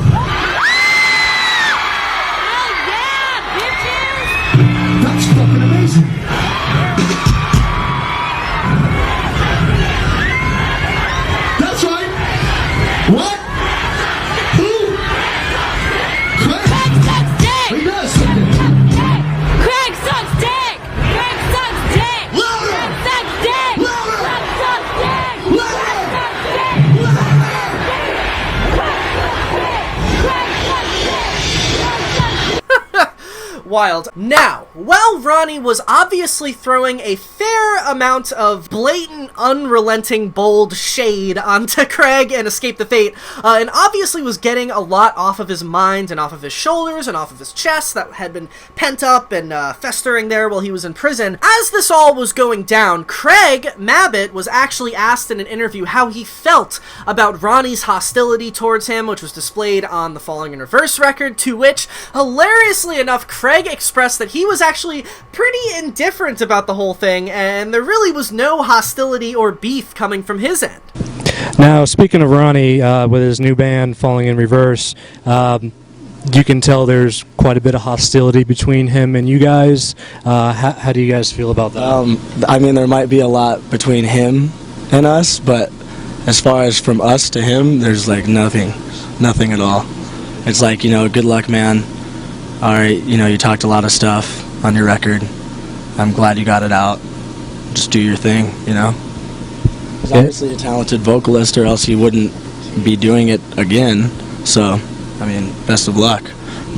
That's fucking amazing. That's right. What? Who? Craig sucks dick. He does suck dick. Craig sucks dick. Craig sucks dick. Louder. Craig sucks dick. Louder. Craig sucks dick. Louder. Craig sucks dick. Craig sucks dick. Craig sucks dick. Wild. Now, while Ronnie was obviously throwing a fair amount of blatant, unrelenting, bold shade onto Craig and Escape the Fate, and obviously was getting a lot off of his mind and off of his shoulders and off of his chest that had been pent up and festering there while he was in prison, as this all was going down, Craig Mabbitt was actually asked in an interview how he felt about Ronnie's hostility towards him, which was displayed on the Falling in Reverse record, to which, hilariously enough, Craig expressed that he was actually pretty indifferent about the whole thing, and there really was no hostility or beef coming from his end. Now, speaking of Ronnie, with his new band, Falling in Reverse, you can tell there's quite a bit of hostility between him and you guys. How do you guys feel about that? I mean, there might be a lot between him and us, but as far as from us to him, there's like nothing at all. It's like, you know, good luck, man. all right, you talked a lot of stuff on your record. I'm glad you got it out. Just do your thing, He's obviously a talented vocalist, or else he wouldn't be doing it again. So, best of luck.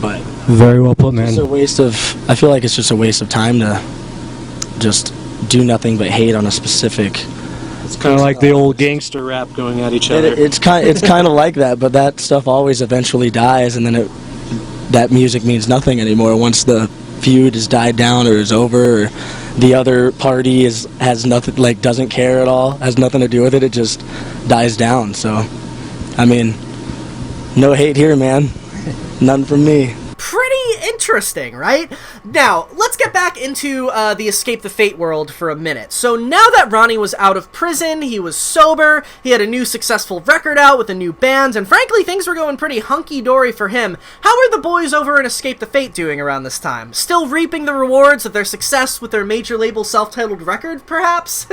But Very well put, man. it's a waste of. I feel like it's just a waste of time to just do nothing but hate on a specific. It's kind of like the old gangster rap going at each other. It's kind of like that, but that stuff always eventually dies, and then that music means nothing anymore once the feud is died down or is over, or the other party has nothing, doesn't care at all, has nothing to do with it. It just dies down. So, no hate here, man. None from me. Pretty interesting, right? Now, let's get back into the Escape the Fate world for a minute. So now that Ronnie was out of prison, he was sober, he had a new successful record out with a new band, and frankly, things were going pretty hunky-dory for him. How are the boys over in Escape the Fate doing around this time? Still reaping the rewards of their success with their major label self-titled record, perhaps?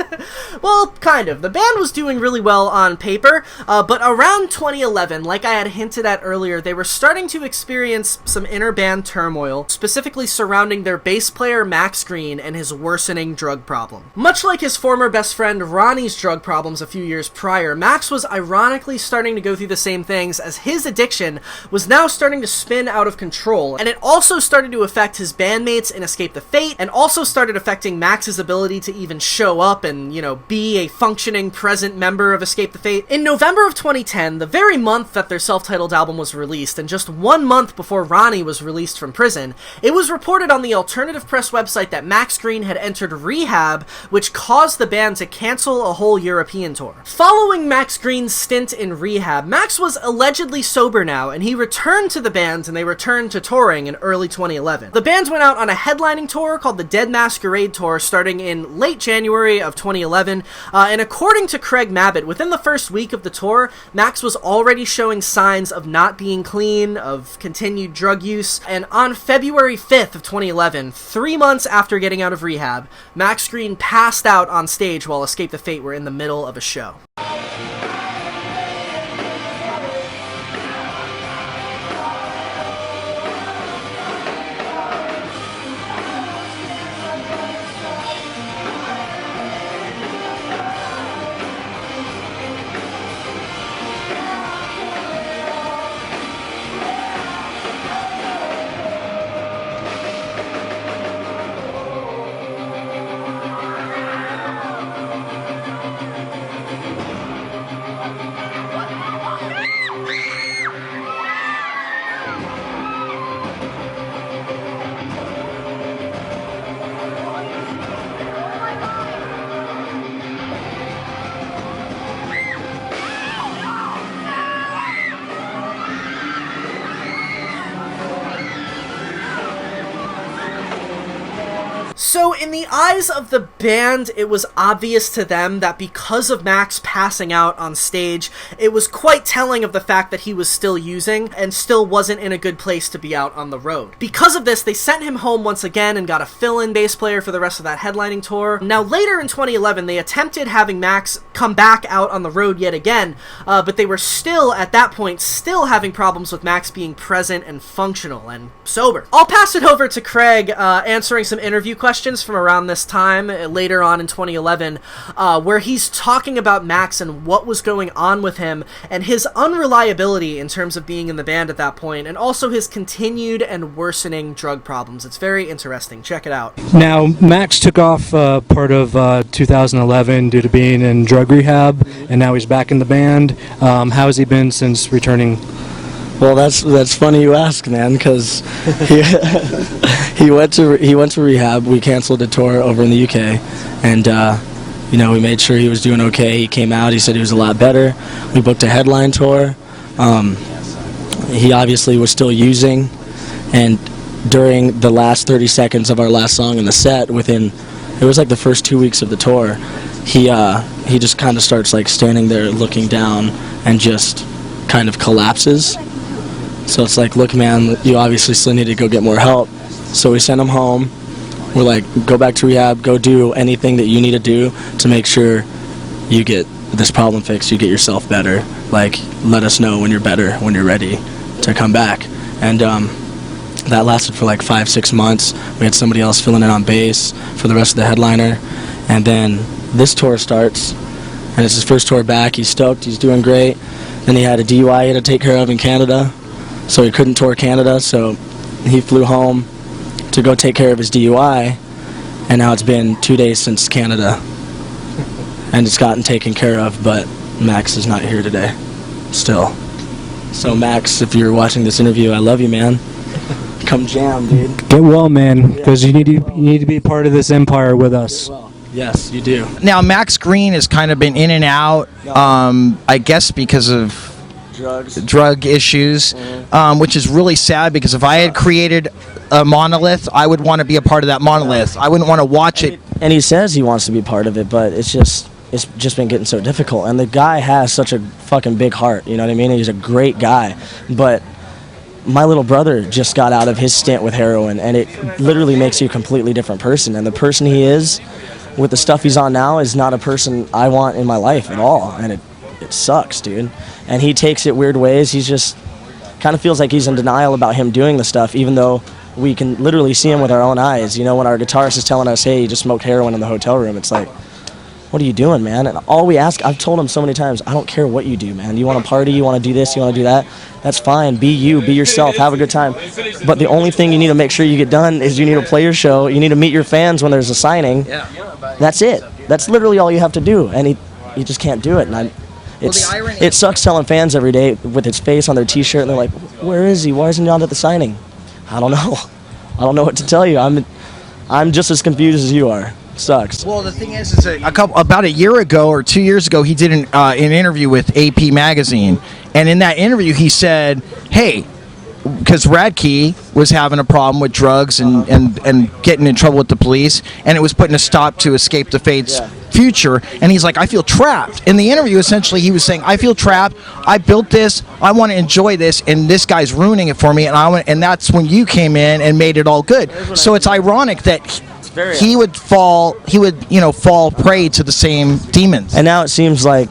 Well, kind of. The band was doing really well on paper, but around 2011, like I had hinted at earlier, they were starting to experience some inner band turmoil, specifically surrounding their bass player Max Green and his worsening drug problem. Much like his former best friend Ronnie's drug problems a few years prior, Max was ironically starting to go through the same things, as his addiction was now starting to spin out of control, and it also started to affect his bandmates in Escape the Fate, and also started affecting Max's ability to even show up and, be a functioning, present member of Escape the Fate. In November of 2010, the very month that their self-titled album was released, and just 1 month before Ronnie was released from prison, it was reported on the alternative press website that Max Green had entered rehab, which caused the band to cancel a whole European tour. Following Max Green's stint in rehab, Max was allegedly sober now, and he returned to the band, and they returned to touring in early 2011. The band went out on a headlining tour called the Dead Masquerade Tour starting in late January of 2011, and according to Craig Mabbitt, within the first week of the tour, Max was already showing signs of not being clean, of continued drug use, and on February 5th of 2011, 3 months after getting out of rehab, Max Green passed out on stage while Escape the Fate were in the middle of a show. So in the eyes of the band, it was obvious to them that because of Max passing out on stage, it was quite telling of the fact that he was still using and still wasn't in a good place to be out on the road. Because of this, they sent him home once again and got a fill-in bass player for the rest of that headlining tour. Now later in 2011, they attempted having Max come back out on the road yet again, but they were still, at that point, still having problems with Max being present and functional and sober. I'll pass it over to Craig, answering some interview questions from around this time, later on in 2011, where he's talking about Max and what was going on with him, and his unreliability in terms of being in the band at that point, and also his continued and worsening drug problems. It's very interesting. Check it out. Now, Max took off part of 2011 due to being in drug rehab, and now he's back in the band. How has he been since returning? Well, that's funny you ask, man, because he went to rehab. We canceled a tour over in the UK, and we made sure he was doing okay. He came out. He said he was a lot better. We booked a headline tour. He obviously was still using, and during the last 30 seconds of our last song in the set, it was like the first 2 weeks of the tour, he just kind of starts like standing there looking down and just kind of collapses. So it's like, look, man, you obviously still need to go get more help. So we sent him home. We're like, go back to rehab, go do anything that you need to do to make sure you get this problem fixed, you get yourself better. Like, let us know when you're better, when you're ready to come back. And That lasted for like 5-6 months. We had somebody else filling in on bass for the rest of the headliner. And then this tour starts, and it's his first tour back. He's stoked. He's doing great. Then he had a DUI he had to take care of in Canada, so he couldn't tour Canada. So he flew home to go take care of his DUI, and now it's been 2 days since Canada, and it's gotten taken care of, but Max is not here today, still. So Max, if you're watching this interview, I love you, man. Come jam, dude. Get well, man, because you need to be part of this empire with us. Yes, you do. Now, Max Green has kind of been in and out, I guess because of drug issues, which is really sad, because if I had created a monolith, I would want to be a part of that monolith. I wouldn't want to watch it. And he says he wants to be part of it, but it's just been getting so difficult. And the guy has such a fucking big heart, you know what I mean? He's a great guy. But my little brother just got out of his stint with heroin, and it literally makes you a completely different person. And the person he is, with the stuff he's on now, is not a person I want in my life at all. And it sucks, dude. And he takes it weird ways. He's just kind of feels like he's in denial about him doing the stuff, even though we can literally see him with our own eyes. You know, when our guitarist is telling us, hey, you just smoked heroin in the hotel room, it's like, what are you doing, man? And all we ask, I've told him so many times, I don't care what you do, man. You want to party, you want to do this, you want to do that, that's fine. Be you, be yourself, have a good time. But the only thing you need to make sure you get done is you need to play your show, you need to meet your fans when there's a signing. That's it. That's literally all you have to do. And he just can't do it. And it sucks telling fans every day with his face on their t-shirt, and they're like, where is he? Why isn't he on at the signing? I don't know. I don't know what to tell you. I'm just as confused as you are. Sucks. Well, the thing is about a year ago or 2 years ago, he did an interview with AP Magazine, and in that interview he said, hey, because Radke was having a problem with drugs and getting in trouble with the police, and it was putting a stop to Escape the Fate's future, and he's like, I feel trapped. In the interview, essentially, he was saying, I feel trapped, I built this, I want to enjoy this, and this guy's ruining it for me, and that's when you came in and made it all good. So it's ironic that he would fall prey to the same demons. And now it seems like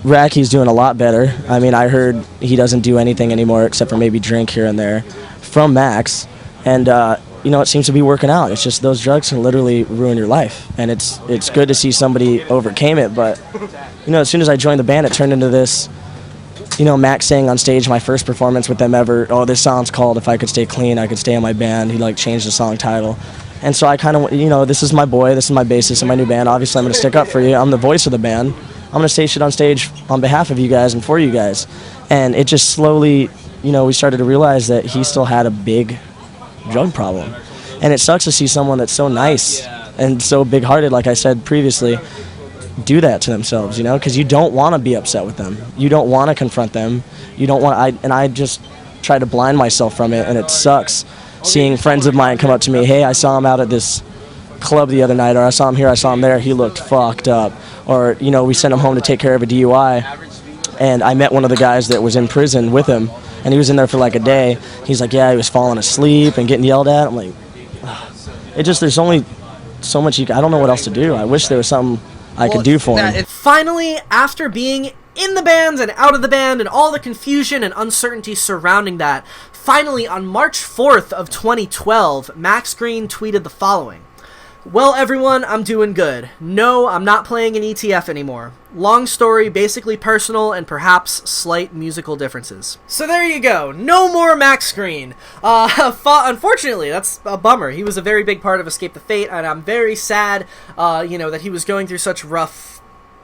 Radke's doing a lot better. I mean, I heard he doesn't do anything anymore except for maybe drink here and there from Max, and it seems to be working out. It's just those drugs can literally ruin your life, and it's good to see somebody overcame it. But as soon as I joined the band, it turned into this. Max saying on stage, my first performance with them ever, oh, this song's called If I Could Stay Clean, I Could Stay in My Band. He changed the song title. And so I kind of, this is my boy, this is my bassist in my new band. Obviously, I'm going to stick up for you. I'm the voice of the band. I'm going to say shit on stage on behalf of you guys and for you guys. And it just slowly, we started to realize that he still had a big drug problem. And it sucks to see someone that's so nice and so big-hearted, like I said previously, do that to themselves, because you don't want to be upset with them. You don't want to confront them. You don't want. I just try to blind myself from it, and it sucks seeing friends of mine come up to me, hey, I saw him out at this club the other night, or I saw him here, I saw him there, he looked fucked up. Or, we sent him home to take care of a DUI, and I met one of the guys that was in prison with him, and he was in there for like a day. He's like, yeah, he was falling asleep and getting yelled at. I'm like, there's only so much I don't know what else to do. I wish there was something I could do for him. Finally, after being in the band and out of the band and all the confusion and uncertainty surrounding that, finally on March 4th of 2012, Max Green tweeted the following. Well, everyone, I'm doing good. No, I'm not playing in ETF anymore. Long story, basically personal, and perhaps slight musical differences. So there you go. No more Max Green. Unfortunately, that's a bummer. He was a very big part of Escape the Fate, and I'm very sad, that he was going through such rough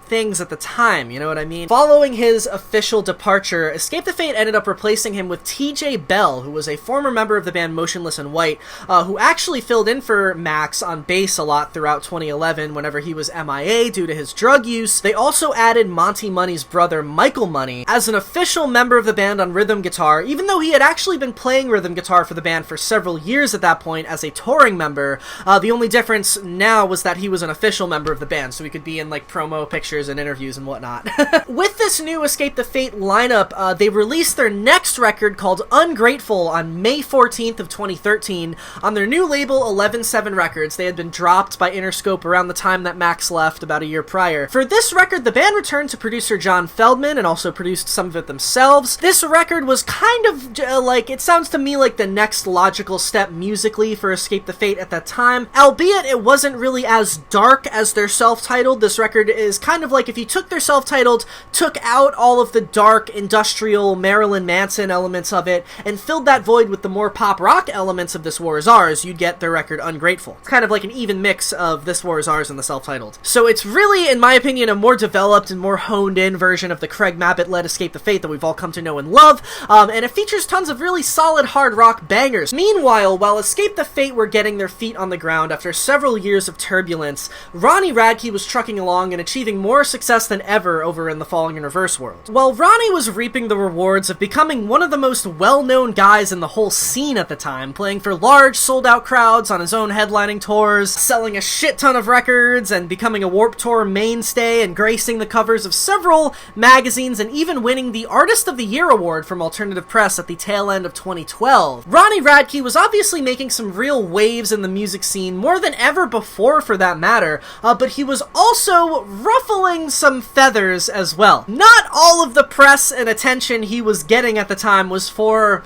things at the time, you know what I mean? Following his official departure, Escape the Fate ended up replacing him with TJ Bell, who was a former member of the band Motionless in White, who actually filled in for Max on bass a lot throughout 2011 whenever he was MIA due to his drug use. They also added Monty Money's brother, Michael Money, as an official member of the band on rhythm guitar, even though he had actually been playing rhythm guitar for the band for several years at that point as a touring member. The only difference now was that he was an official member of the band, so he could be in promo pictures pictures and interviews and whatnot. With this new Escape the Fate lineup, they released their next record called Ungrateful on May 14th of 2013 on their new label 11-7 Records. They had been dropped by Interscope around the time that Max left about a year prior. For this record, the band returned to producer John Feldman and also produced some of it themselves. This record was kind of like, it sounds to me like the next logical step musically for Escape the Fate at that time, albeit it wasn't really as dark as their self-titled. This record is kind of like if you took their self-titled, took out all of the dark, industrial, Marilyn Manson elements of it, and filled that void with the more pop rock elements of This War Is Ours, you'd get their record Ungrateful. It's kind of like an even mix of This War Is Ours and the self-titled. So it's really, in my opinion, a more developed and more honed-in version of the Craig Mabbitt-led Escape the Fate that we've all come to know and love, and it features tons of really solid hard rock bangers. Meanwhile, while Escape the Fate were getting their feet on the ground after several years of turbulence, Ronnie Radke was trucking along and achieving more success than ever over in the Falling in Reverse world. While Ronnie was reaping the rewards of becoming one of the most well-known guys in the whole scene at the time, playing for large, sold-out crowds on his own headlining tours, selling a shit ton of records, and becoming a Warped Tour mainstay and gracing the covers of several magazines and even winning the Artist of the Year award from Alternative Press at the tail end of 2012. Ronnie Radke was obviously making some real waves in the music scene, more than ever before for that matter, but he was also ruffling some feathers as well. Not all of the press and attention he was getting at the time was for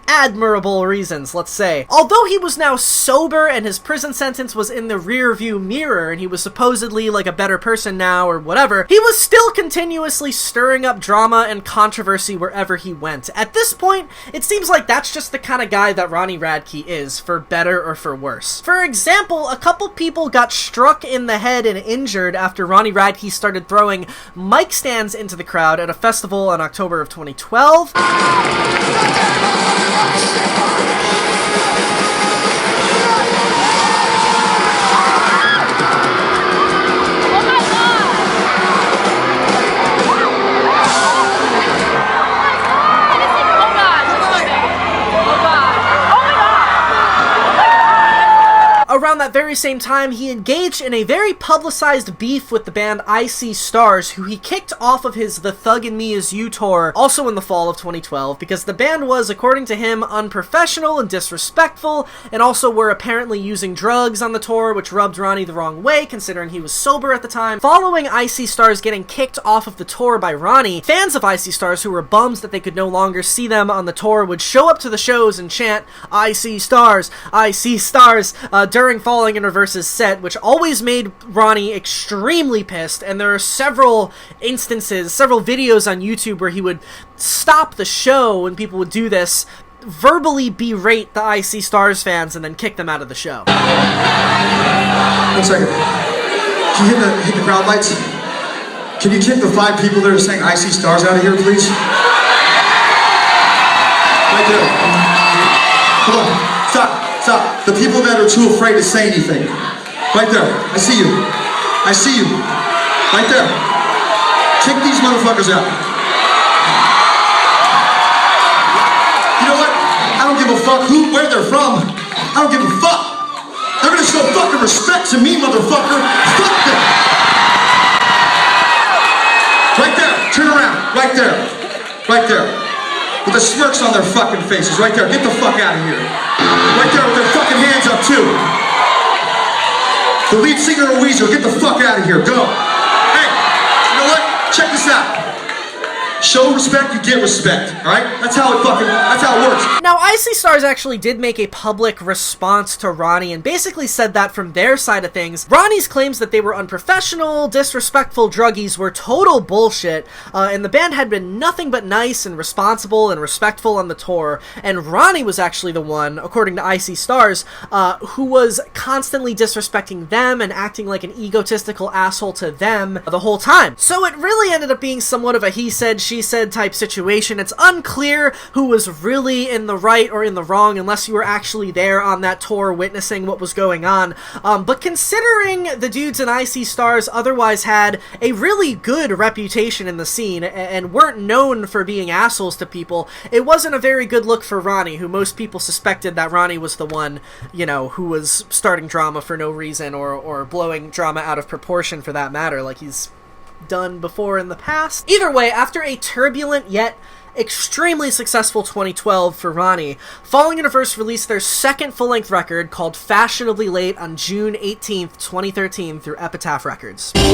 admirable reasons, let's say. Although he was now sober and his prison sentence was in the rearview mirror and he was supposedly like a better person now or whatever, he was still continuously stirring up drama and controversy wherever he went. At this point, it seems like that's just the kind of guy that Ronnie Radke is, for better or for worse. For example, a couple people got struck in the head and injured after Ronnie Radke started throwing mic stands into the crowd at a festival in October of 2012. Around that very same time, he engaged in a very publicized beef with the band I See Stars, who he kicked off of his The Thug in Me Is You tour, also in the fall of 2012, because the band was, according to him, unprofessional and disrespectful, and also were apparently using drugs on the tour, which rubbed Ronnie the wrong way, considering he was sober at the time. Following I See Stars getting kicked off of the tour by Ronnie, fans of I See Stars who were bummed that they could no longer see them on the tour would show up to the shows and chant, "I see stars, I see stars," during Falling in Reverse's set, which always made Ronnie extremely pissed, and there are several instances, several videos on YouTube where he would stop the show when people would do this, verbally berate the I See Stars fans, and then kick them out of the show. 1 second. Can you hit the crowd lights? Can you kick the 5 people that are saying I See Stars out of here, please? Right there. Come on. Stop. Stop. The people that are too afraid to say anything. Right there. I see you. I see you. Right there. Kick these motherfuckers out. You know what? I don't give a fuck where they're from. I don't give a fuck. They're gonna show fucking respect to me, motherfucker. Fuck them. Right there. Turn around. Right there. Right there. With the smirks on their fucking faces. Right there. Get the fuck out of here. Right there with their fucking hands up too. The lead singer of Weezer, get the fuck out of here. Go. Hey, you know what? Check this out. Show respect, you get respect, alright? That's how it works. Now, I See Stars actually did make a public response to Ronnie and basically said that from their side of things, Ronnie's claims that they were unprofessional, disrespectful druggies were total bullshit, and the band had been nothing but nice and responsible and respectful on the tour, and Ronnie was actually the one, according to I See Stars, who was constantly disrespecting them and acting like an egotistical asshole to them the whole time. So it really ended up being somewhat of a he said, she said type situation. It's unclear who was really in the right or in the wrong unless you were actually there on that tour witnessing what was going on. But considering the dudes in I See Stars otherwise had a really good reputation in the scene and weren't known for being assholes to people, it wasn't a very good look for Ronnie, who most people suspected that Ronnie was the one, you know, who was starting drama for no reason or blowing drama out of proportion for that matter. Like, he's done before in the past. Either way, after a turbulent yet extremely successful 2012 for Ronnie, Falling in Reverse released their second full-length record called Fashionably Late on June 18th, 2013 through Epitaph Records. All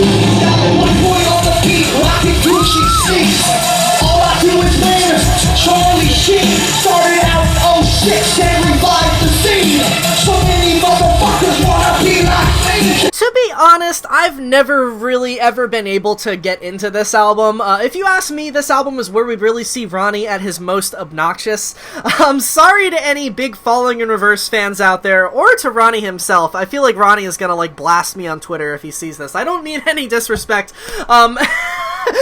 I do is manners, Charlie shit. Started out 06 and revived the scene. So many motherfuckers wanna be like me. To be honest, I've never really ever been able to get into this album. If you ask me, this album is where we really see Ronnie at his most obnoxious. I'm sorry to any big Falling in Reverse fans out there, or to Ronnie himself. I feel like Ronnie is gonna, like, blast me on Twitter if he sees this. I don't mean any disrespect.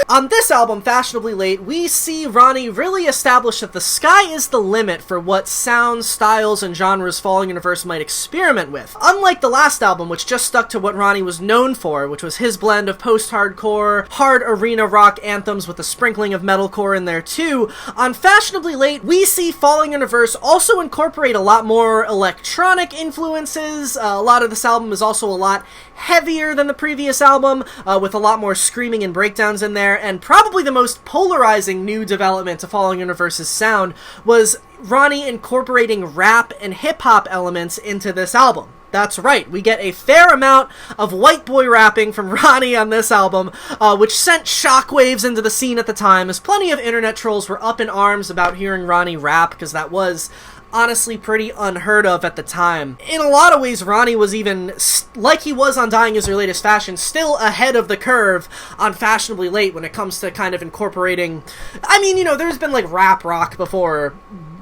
On this album, Fashionably Late, we see Ronnie really establish that the sky is the limit for what sounds, styles, and genres Falling in Reverse might experiment with. Unlike the last album, which just stuck to what Ronnie was known for, which was his blend of post-hardcore, hard arena rock anthems with a sprinkling of metalcore in there too, on Fashionably Late, we see Falling in Reverse also incorporate a lot more electronic influences. A lot of this album is also a lot heavier than the previous album, with a lot more screaming and breakdowns in there, and probably the most polarizing new development to Falling in Reverse's sound was Ronnie incorporating rap and hip-hop elements into this album. That's right, we get a fair amount of white boy rapping from Ronnie on this album, which sent shockwaves into the scene at the time, as plenty of internet trolls were up in arms about hearing Ronnie rap, because that was honestly pretty unheard of at the time. In a lot of ways, Ronnie was even, like he was on Dying Is Your Latest Fashion, still ahead of the curve on Fashionably Late when it comes to kind of incorporating, I mean, you know, there's been like rap rock before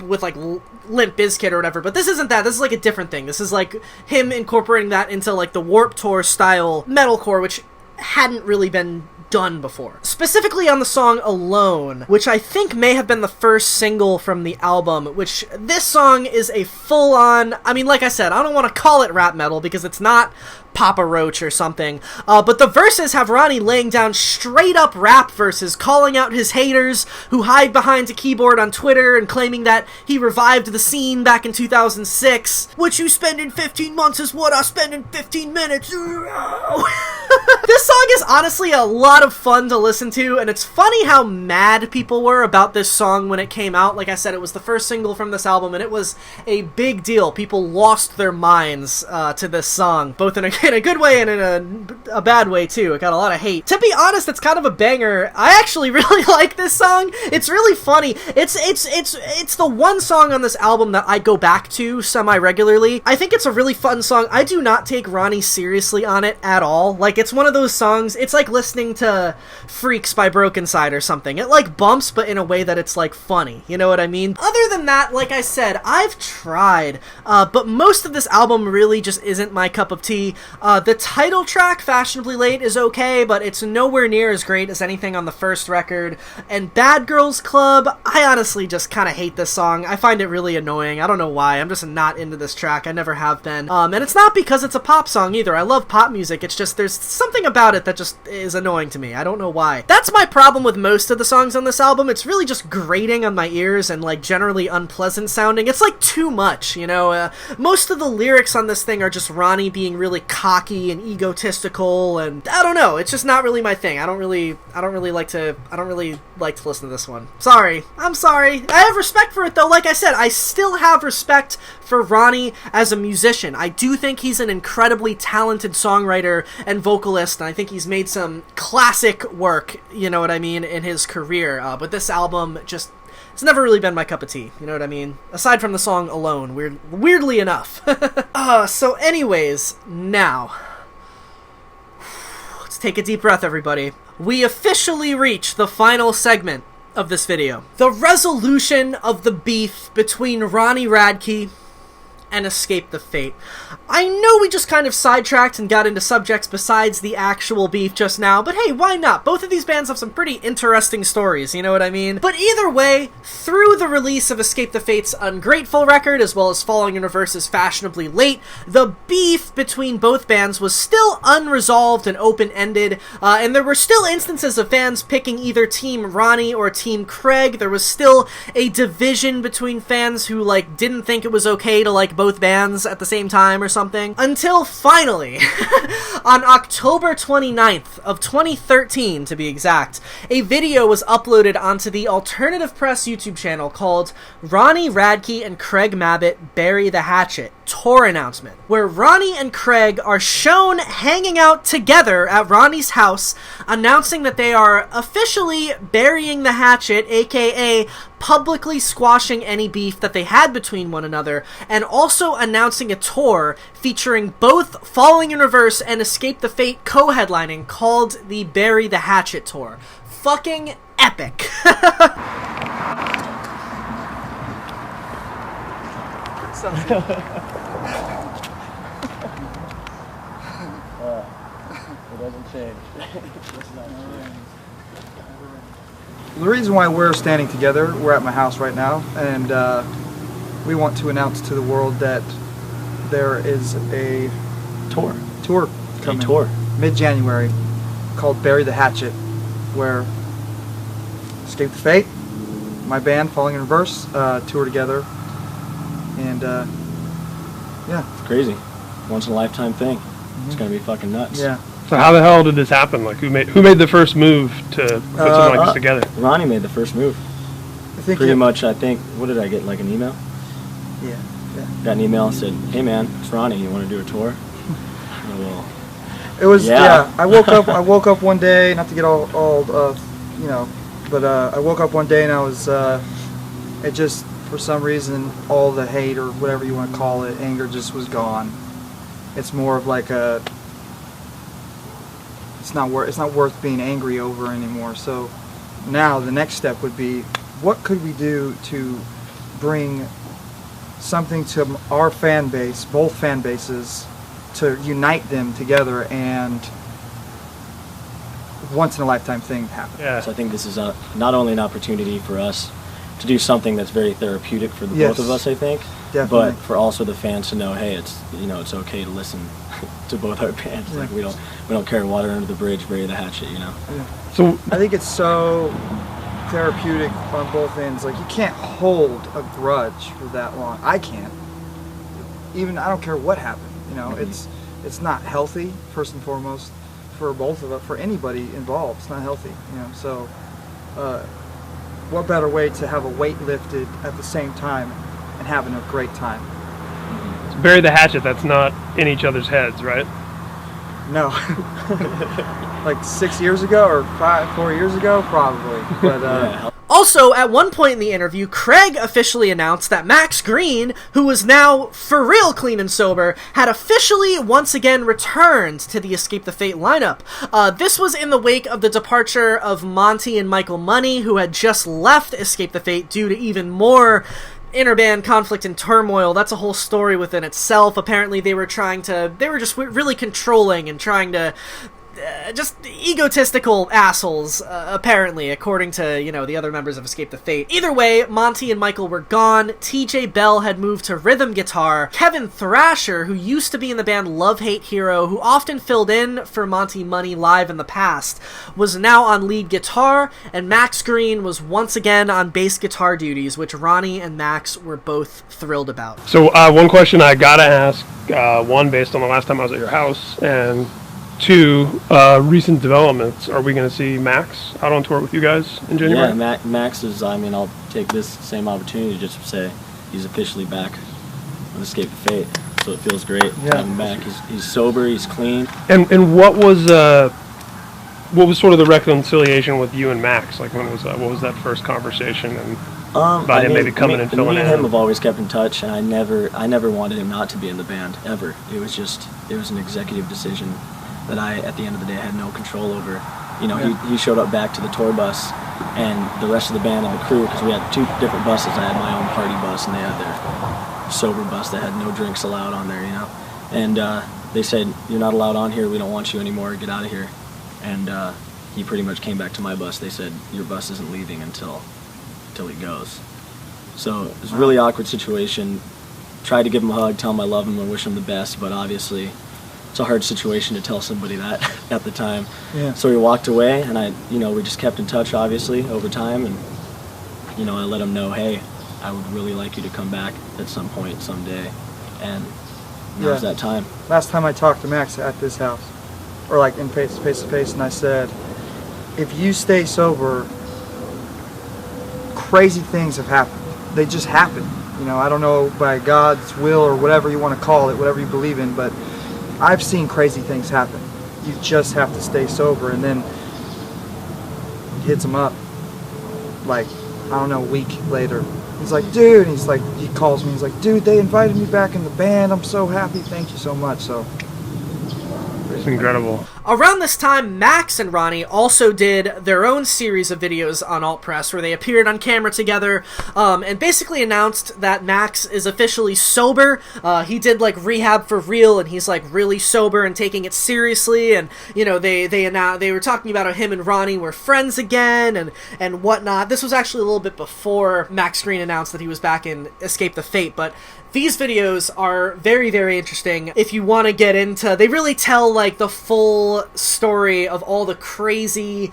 with like Limp Bizkit or whatever, but this isn't that. This is like a different thing. This is like him incorporating that into like the Warped Tour style metalcore, which hadn't really been done before. Specifically on the song Alone, which I think may have been the first single from the album, which this song is a full-on, I mean, like I said, I don't want to call it rap metal because it's not Papa Roach or something, but the verses have Ronnie laying down straight-up rap verses, calling out his haters who hide behind a keyboard on Twitter and claiming that he revived the scene back in 2006. What you spend in 15 months is what I spend in 15 minutes. This song is honestly a lot of fun to listen to, and it's funny how mad people were about this song when it came out. Like I said, it was the first single from this album, and it was a big deal. People lost their minds to this song, both in a good way and in a bad way too. It got a lot of hate. To be honest, it's kind of a banger. I actually really like this song. It's really funny. It's the one song on this album that I go back to semi-regularly. I think it's a really fun song. I do not take Ronnie seriously on it at all. Like, it's one of those songs, it's like listening to Freaks by Broken Side or something. It like bumps, but in a way that it's like funny. You know what I mean? Other than that, like I said, I've tried, but most of this album really just isn't my cup of tea. The title track, Fashionably Late, is okay, but it's nowhere near as great as anything on the first record. And Bad Girls Club, I honestly just kind of hate this song. I find it really annoying. I don't know why. I'm just not into this track. I never have been. And it's not because it's a pop song either. I love pop music. It's just there's something about it that just is annoying to me. I don't know why. That's my problem with most of the songs on this album. It's really just grating on my ears and like generally unpleasant sounding. It's like too much, you know? Most of the lyrics on this thing are just Ronnie being really cocky and egotistical, and I don't know, it's just not really my thing. I don't really like to listen to this one. Sorry. I'm sorry. I have respect for it though. Like I said, I still have respect for Ronnie as a musician. I do think he's an incredibly talented songwriter and vocalist, and I think he's made some classic work, you know what I mean, in his career. But this album just, it's never really been my cup of tea, you know what I mean? Aside from the song Alone, weirdly enough. So anyways, now, let's take a deep breath, everybody. We officially reach the final segment of this video. The resolution of the beef between Ronnie Radke and Escape the Fate. I know we just kind of sidetracked and got into subjects besides the actual beef just now, but hey, why not? Both of these bands have some pretty interesting stories, you know what I mean? But either way, through the release of Escape the Fate's Ungrateful record, as well as Falling in Reverse's Fashionably Late, the beef between both bands was still unresolved and open-ended, and there were still instances of fans picking either Team Ronnie or Team Craig. There was still a division between fans who, like, didn't think it was okay to like both both bands at the same time or something. Until finally, on October 29th of 2013 to be exact, a video was uploaded onto the Alternative Press YouTube channel called Ronnie Radke and Craig Mabbitt Bury the Hatchet tour announcement, where Ronnie and Craig are shown hanging out together at Ronnie's house, announcing that they are officially burying the hatchet, aka publicly squashing any beef that they had between one another, and also announcing a tour featuring both Falling in Reverse and Escape the Fate co-headlining called the Bury the Hatchet Tour. Fucking epic. It doesn't change. The reason why we're standing together, we're at my house right now, and we want to announce to the world that there is a tour coming mid-January called Bury the Hatchet, where Escape the Fate, my band Falling in Reverse, tour together, and yeah. It's crazy. Once in a lifetime thing. It's gonna be fucking nuts. Yeah. So how the hell did this happen? Like, who made the first move to put something like this together? Ronnie made the first move. Pretty much, I think. What did I get? Like an email? Yeah. Got an email and said, "Hey man, it's Ronnie. You want to do a tour?" Well, it was I woke up one day, not to get all you know, but I woke up one day and I was it just, for some reason, all the hate or whatever you want to call it, anger just was gone. It's more of like a, it's not worth being angry over anymore. So now the next step would be, what could we do to bring something to our fan base, both fan bases, to unite them together and once in a lifetime thing happen. Yeah. So I think this is not only an opportunity for us to do something that's very therapeutic for the both of us, I think, definitely, but for also the fans to know, hey, it's it's okay to listen to both our bands. Yeah. Like we don't carry water under the bridge, bury the hatchet, you know. Yeah. So I think it's so therapeutic on both ends. Like, you can't hold a grudge for that long. I can't. Even I don't care what happened. It's not healthy, first and foremost, for both of us, for anybody involved. It's not healthy. So what better way to have a weight lifted at the same time and having a great time? So bury the hatchet. That's not in each other's heads, right? No. Like 6 years ago or 4 years ago, probably. But also, at one point in the interview, Craig officially announced that Max Green, who was now for real clean and sober, had officially once again returned to the Escape the Fate lineup. This was in the wake of the departure of Monty and Michael Money, who had just left Escape the Fate due to even more interband conflict and turmoil. That's a whole story within itself. Apparently they were just really controlling and trying to just egotistical assholes, apparently, according to, the other members of Escape the Fate. Either way, Monty and Michael were gone. TJ Bell had moved to rhythm guitar. Kevin Thrasher, who used to be in the band Love Hate Hero, who often filled in for Monty Money live in the past, was now on lead guitar, and Max Green was once again on bass guitar duties, which Ronnie and Max were both thrilled about. So one question I gotta ask, one, based on the last time I was at your house, and two, recent developments. Are we going to see Max out on tour with you guys in January? Yeah, Max is, I'll take this same opportunity just to say he's officially back on Escape the Fate, so it feels great to have him back. He's sober, he's clean. And what was sort of the reconciliation with you and Max? Like, what was that first conversation, and about him maybe coming and filling in? Me and him have always kept in touch, and I never wanted him not to be in the band, ever. It was an executive decision that I, at the end of the day, had no control over. He showed up back to the tour bus, and the rest of the band and the crew, because we had two different buses. I had my own party bus, and they had their sober bus that had no drinks allowed on there, And they said, "You're not allowed on here. We don't want you anymore. Get out of here." And he pretty much came back to my bus. They said, "Your bus isn't leaving until he goes." So it was a really awkward situation. Tried to give him a hug, tell him I love him and wish him the best, but obviously it's a hard situation to tell somebody that at the time. Yeah. So he walked away, and we just kept in touch, obviously, over time, and I let him know, hey, I would really like you to come back at some point, someday. and now's that time. Last time I talked to Max at this house, or like in face to face, and I said, if you stay sober, crazy things have happened. They just happen. You know, I don't know, by God's will or whatever you want to call it, whatever you believe in, but I've seen crazy things happen. You just have to stay sober. And then he hits him up, like, I don't know, a week later. He's like, dude, and he calls me, he's like, dude, they invited me back in the band. I'm so happy. Thank you so much. So it's incredible. Around this time, Max and Ronnie also did their own series of videos on Alt Press where they appeared on camera together and basically announced that Max is officially sober. He did like rehab for real, and he's like really sober and taking it seriously. And you know, they were talking about how him and Ronnie were friends again and whatnot. This was actually a little bit before Max Green announced that he was back in Escape the Fate, but these videos are very, very interesting. If you want to get into, they really tell like the full story of all the crazy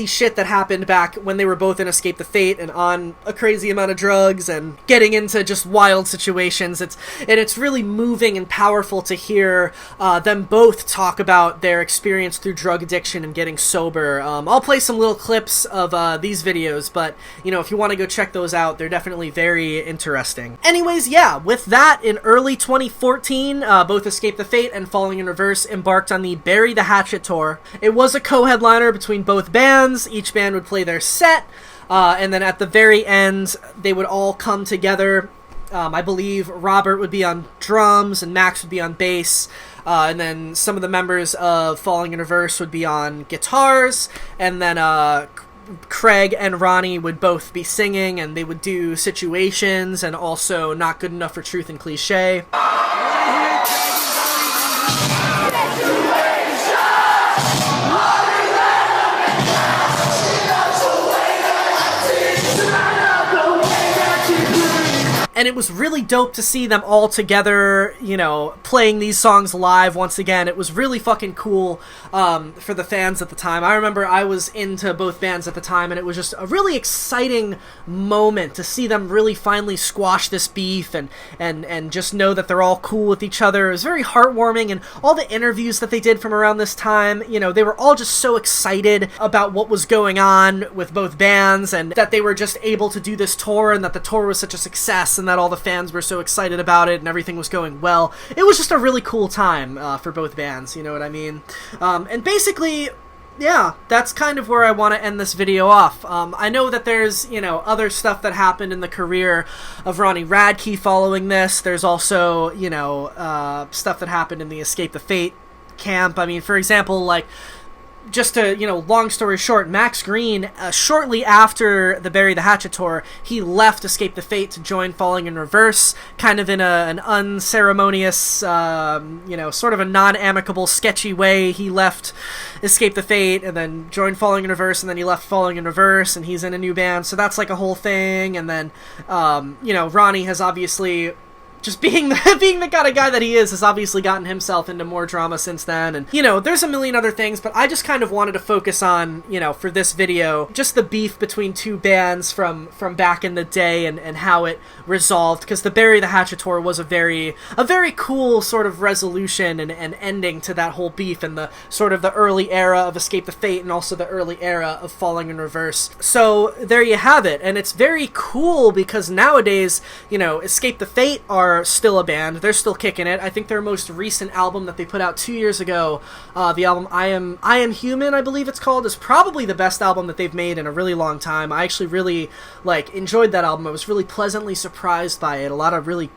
shit that happened back when they were both in Escape the Fate and on a crazy amount of drugs and getting into just wild situations. It's really moving and powerful to hear them both talk about their experience through drug addiction and getting sober. I'll play some little clips of these videos, but you know, if you want to go check those out, they're definitely very interesting. Anyways, yeah, with that, in early 2014, both Escape the Fate and Falling in Reverse embarked on the Bury the Hatchet tour. It was a co-headliner between both bands. Each band would play their set, and then at the very end, they would all come together. I believe Robert would be on drums and Max would be on bass, and then some of the members of Falling in Reverse would be on guitars, and then Craig and Ronnie would both be singing, and they would do Situations and also Not Good Enough for Truth and Cliche. And it was really dope to see them all together, you know, playing these songs live once again. It was really fucking cool for the fans at the time. I remember I was into both bands at the time, and it was just a really exciting moment to see them really finally squash this beef and just know that they're all cool with each other. It was very heartwarming, and all the interviews that they did from around this time, you know, they were all just so excited about what was going on with both bands, and that they were just able to do this tour, and that the tour was such a success, and that all the fans were so excited about it and everything was going well. It was just a really cool time for both bands, you know what I mean? And basically, yeah, that's kind of where I want to end this video off. I know that there's, you know, other stuff that happened in the career of Ronnie Radke following this. There's also, you know, stuff that happened in the Escape the Fate camp. I mean, for example, like, just to, you know, long story short, Max Green, shortly after the Bury the Hatchet tour, he left Escape the Fate to join Falling in Reverse, kind of in an unceremonious, you know, sort of a non-amicable, sketchy way. He left Escape the Fate and then joined Falling in Reverse, and then he left Falling in Reverse, and he's in a new band, so that's like a whole thing. And then, you know, Ronnie has obviously, just being the kind of guy that he is, has obviously gotten himself into more drama since then. And, you know, there's a million other things, but I just kind of wanted to focus on, you know, for this video, just the beef between two bands from back in the day and how it resolved, because the Bury the Hatchet tour was a very cool sort of resolution and ending to that whole beef, and the sort of the early era of Escape the Fate and also the early era of Falling in Reverse. So there you have it, and it's very cool because nowadays, you know, Escape the Fate are still a band. They're still kicking it. I think their most recent album that they put out 2 years ago, the album I Am Human, I believe it's called, is probably the best album that they've made in a really long time. I actually really, like, enjoyed that album. I was really pleasantly surprised by it. A lot of really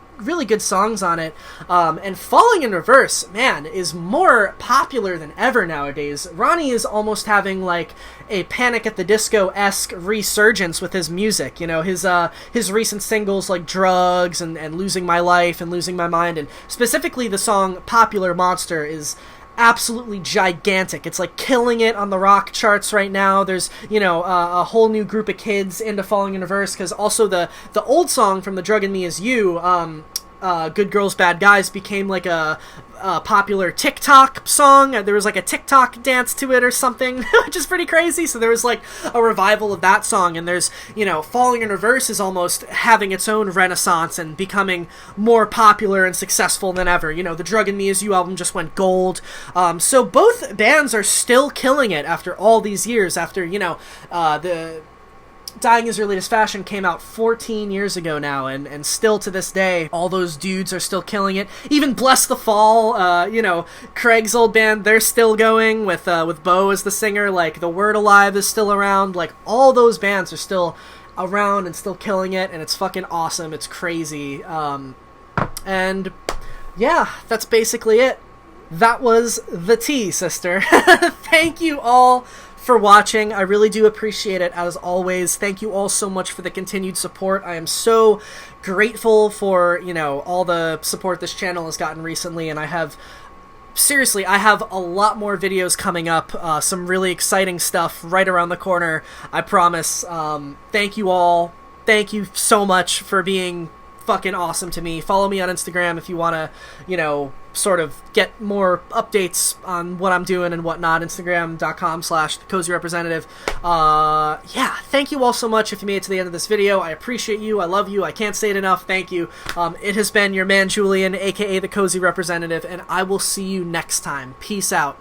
good songs on it. And Falling in Reverse, man, is more popular than ever nowadays. Ronnie is almost having like a Panic at the Disco-esque resurgence with his music. You know, his recent singles like Drugs and Losing My Life and Losing My Mind, and specifically the song Popular Monster is absolutely gigantic. It's like killing it on the rock charts right now. There's, you know, a whole new group of kids into Falling in Reverse, because also the old song from The Drug in Me Is You, Good Girls Bad Guys became like a popular TikTok song. There was like a TikTok dance to it or something, which is pretty crazy. So there was like a revival of that song, and there's, you know, Falling in Reverse is almost having its own renaissance and becoming more popular and successful than ever. You know, the Drug and Me Is You album just went gold. So both bands are still killing it after all these years, after, you know, the Dying Is Your Latest Fashion came out 14 years ago now, and still to this day, all those dudes are still killing it. Even Bless the Fall, you know, Craig's old band, they're still going with Bo as the singer. Like, The Word Alive is still around. Like, all those bands are still around and still killing it, and it's fucking awesome. It's crazy. And yeah, that's basically it. That was the tea, sister. Thank you all for watching. I really do appreciate it, as always. Thank you all so much for the continued support. I am so grateful for, you know, all the support this channel has gotten recently, and I have a lot more videos coming up, some really exciting stuff right around the corner, I promise. Thank you all. Thank you so much for being fucking awesome to me. Follow me on Instagram if you want to, you know, sort of get more updates on what I'm doing and whatnot. Instagram.com/cozyrepresentative. Yeah, thank you all so much if you made it to the end of this video. I appreciate you. I love you. I can't say it enough. Thank you. It has been your man Julian, aka the Cozy Representative, and I will see you next time. Peace out.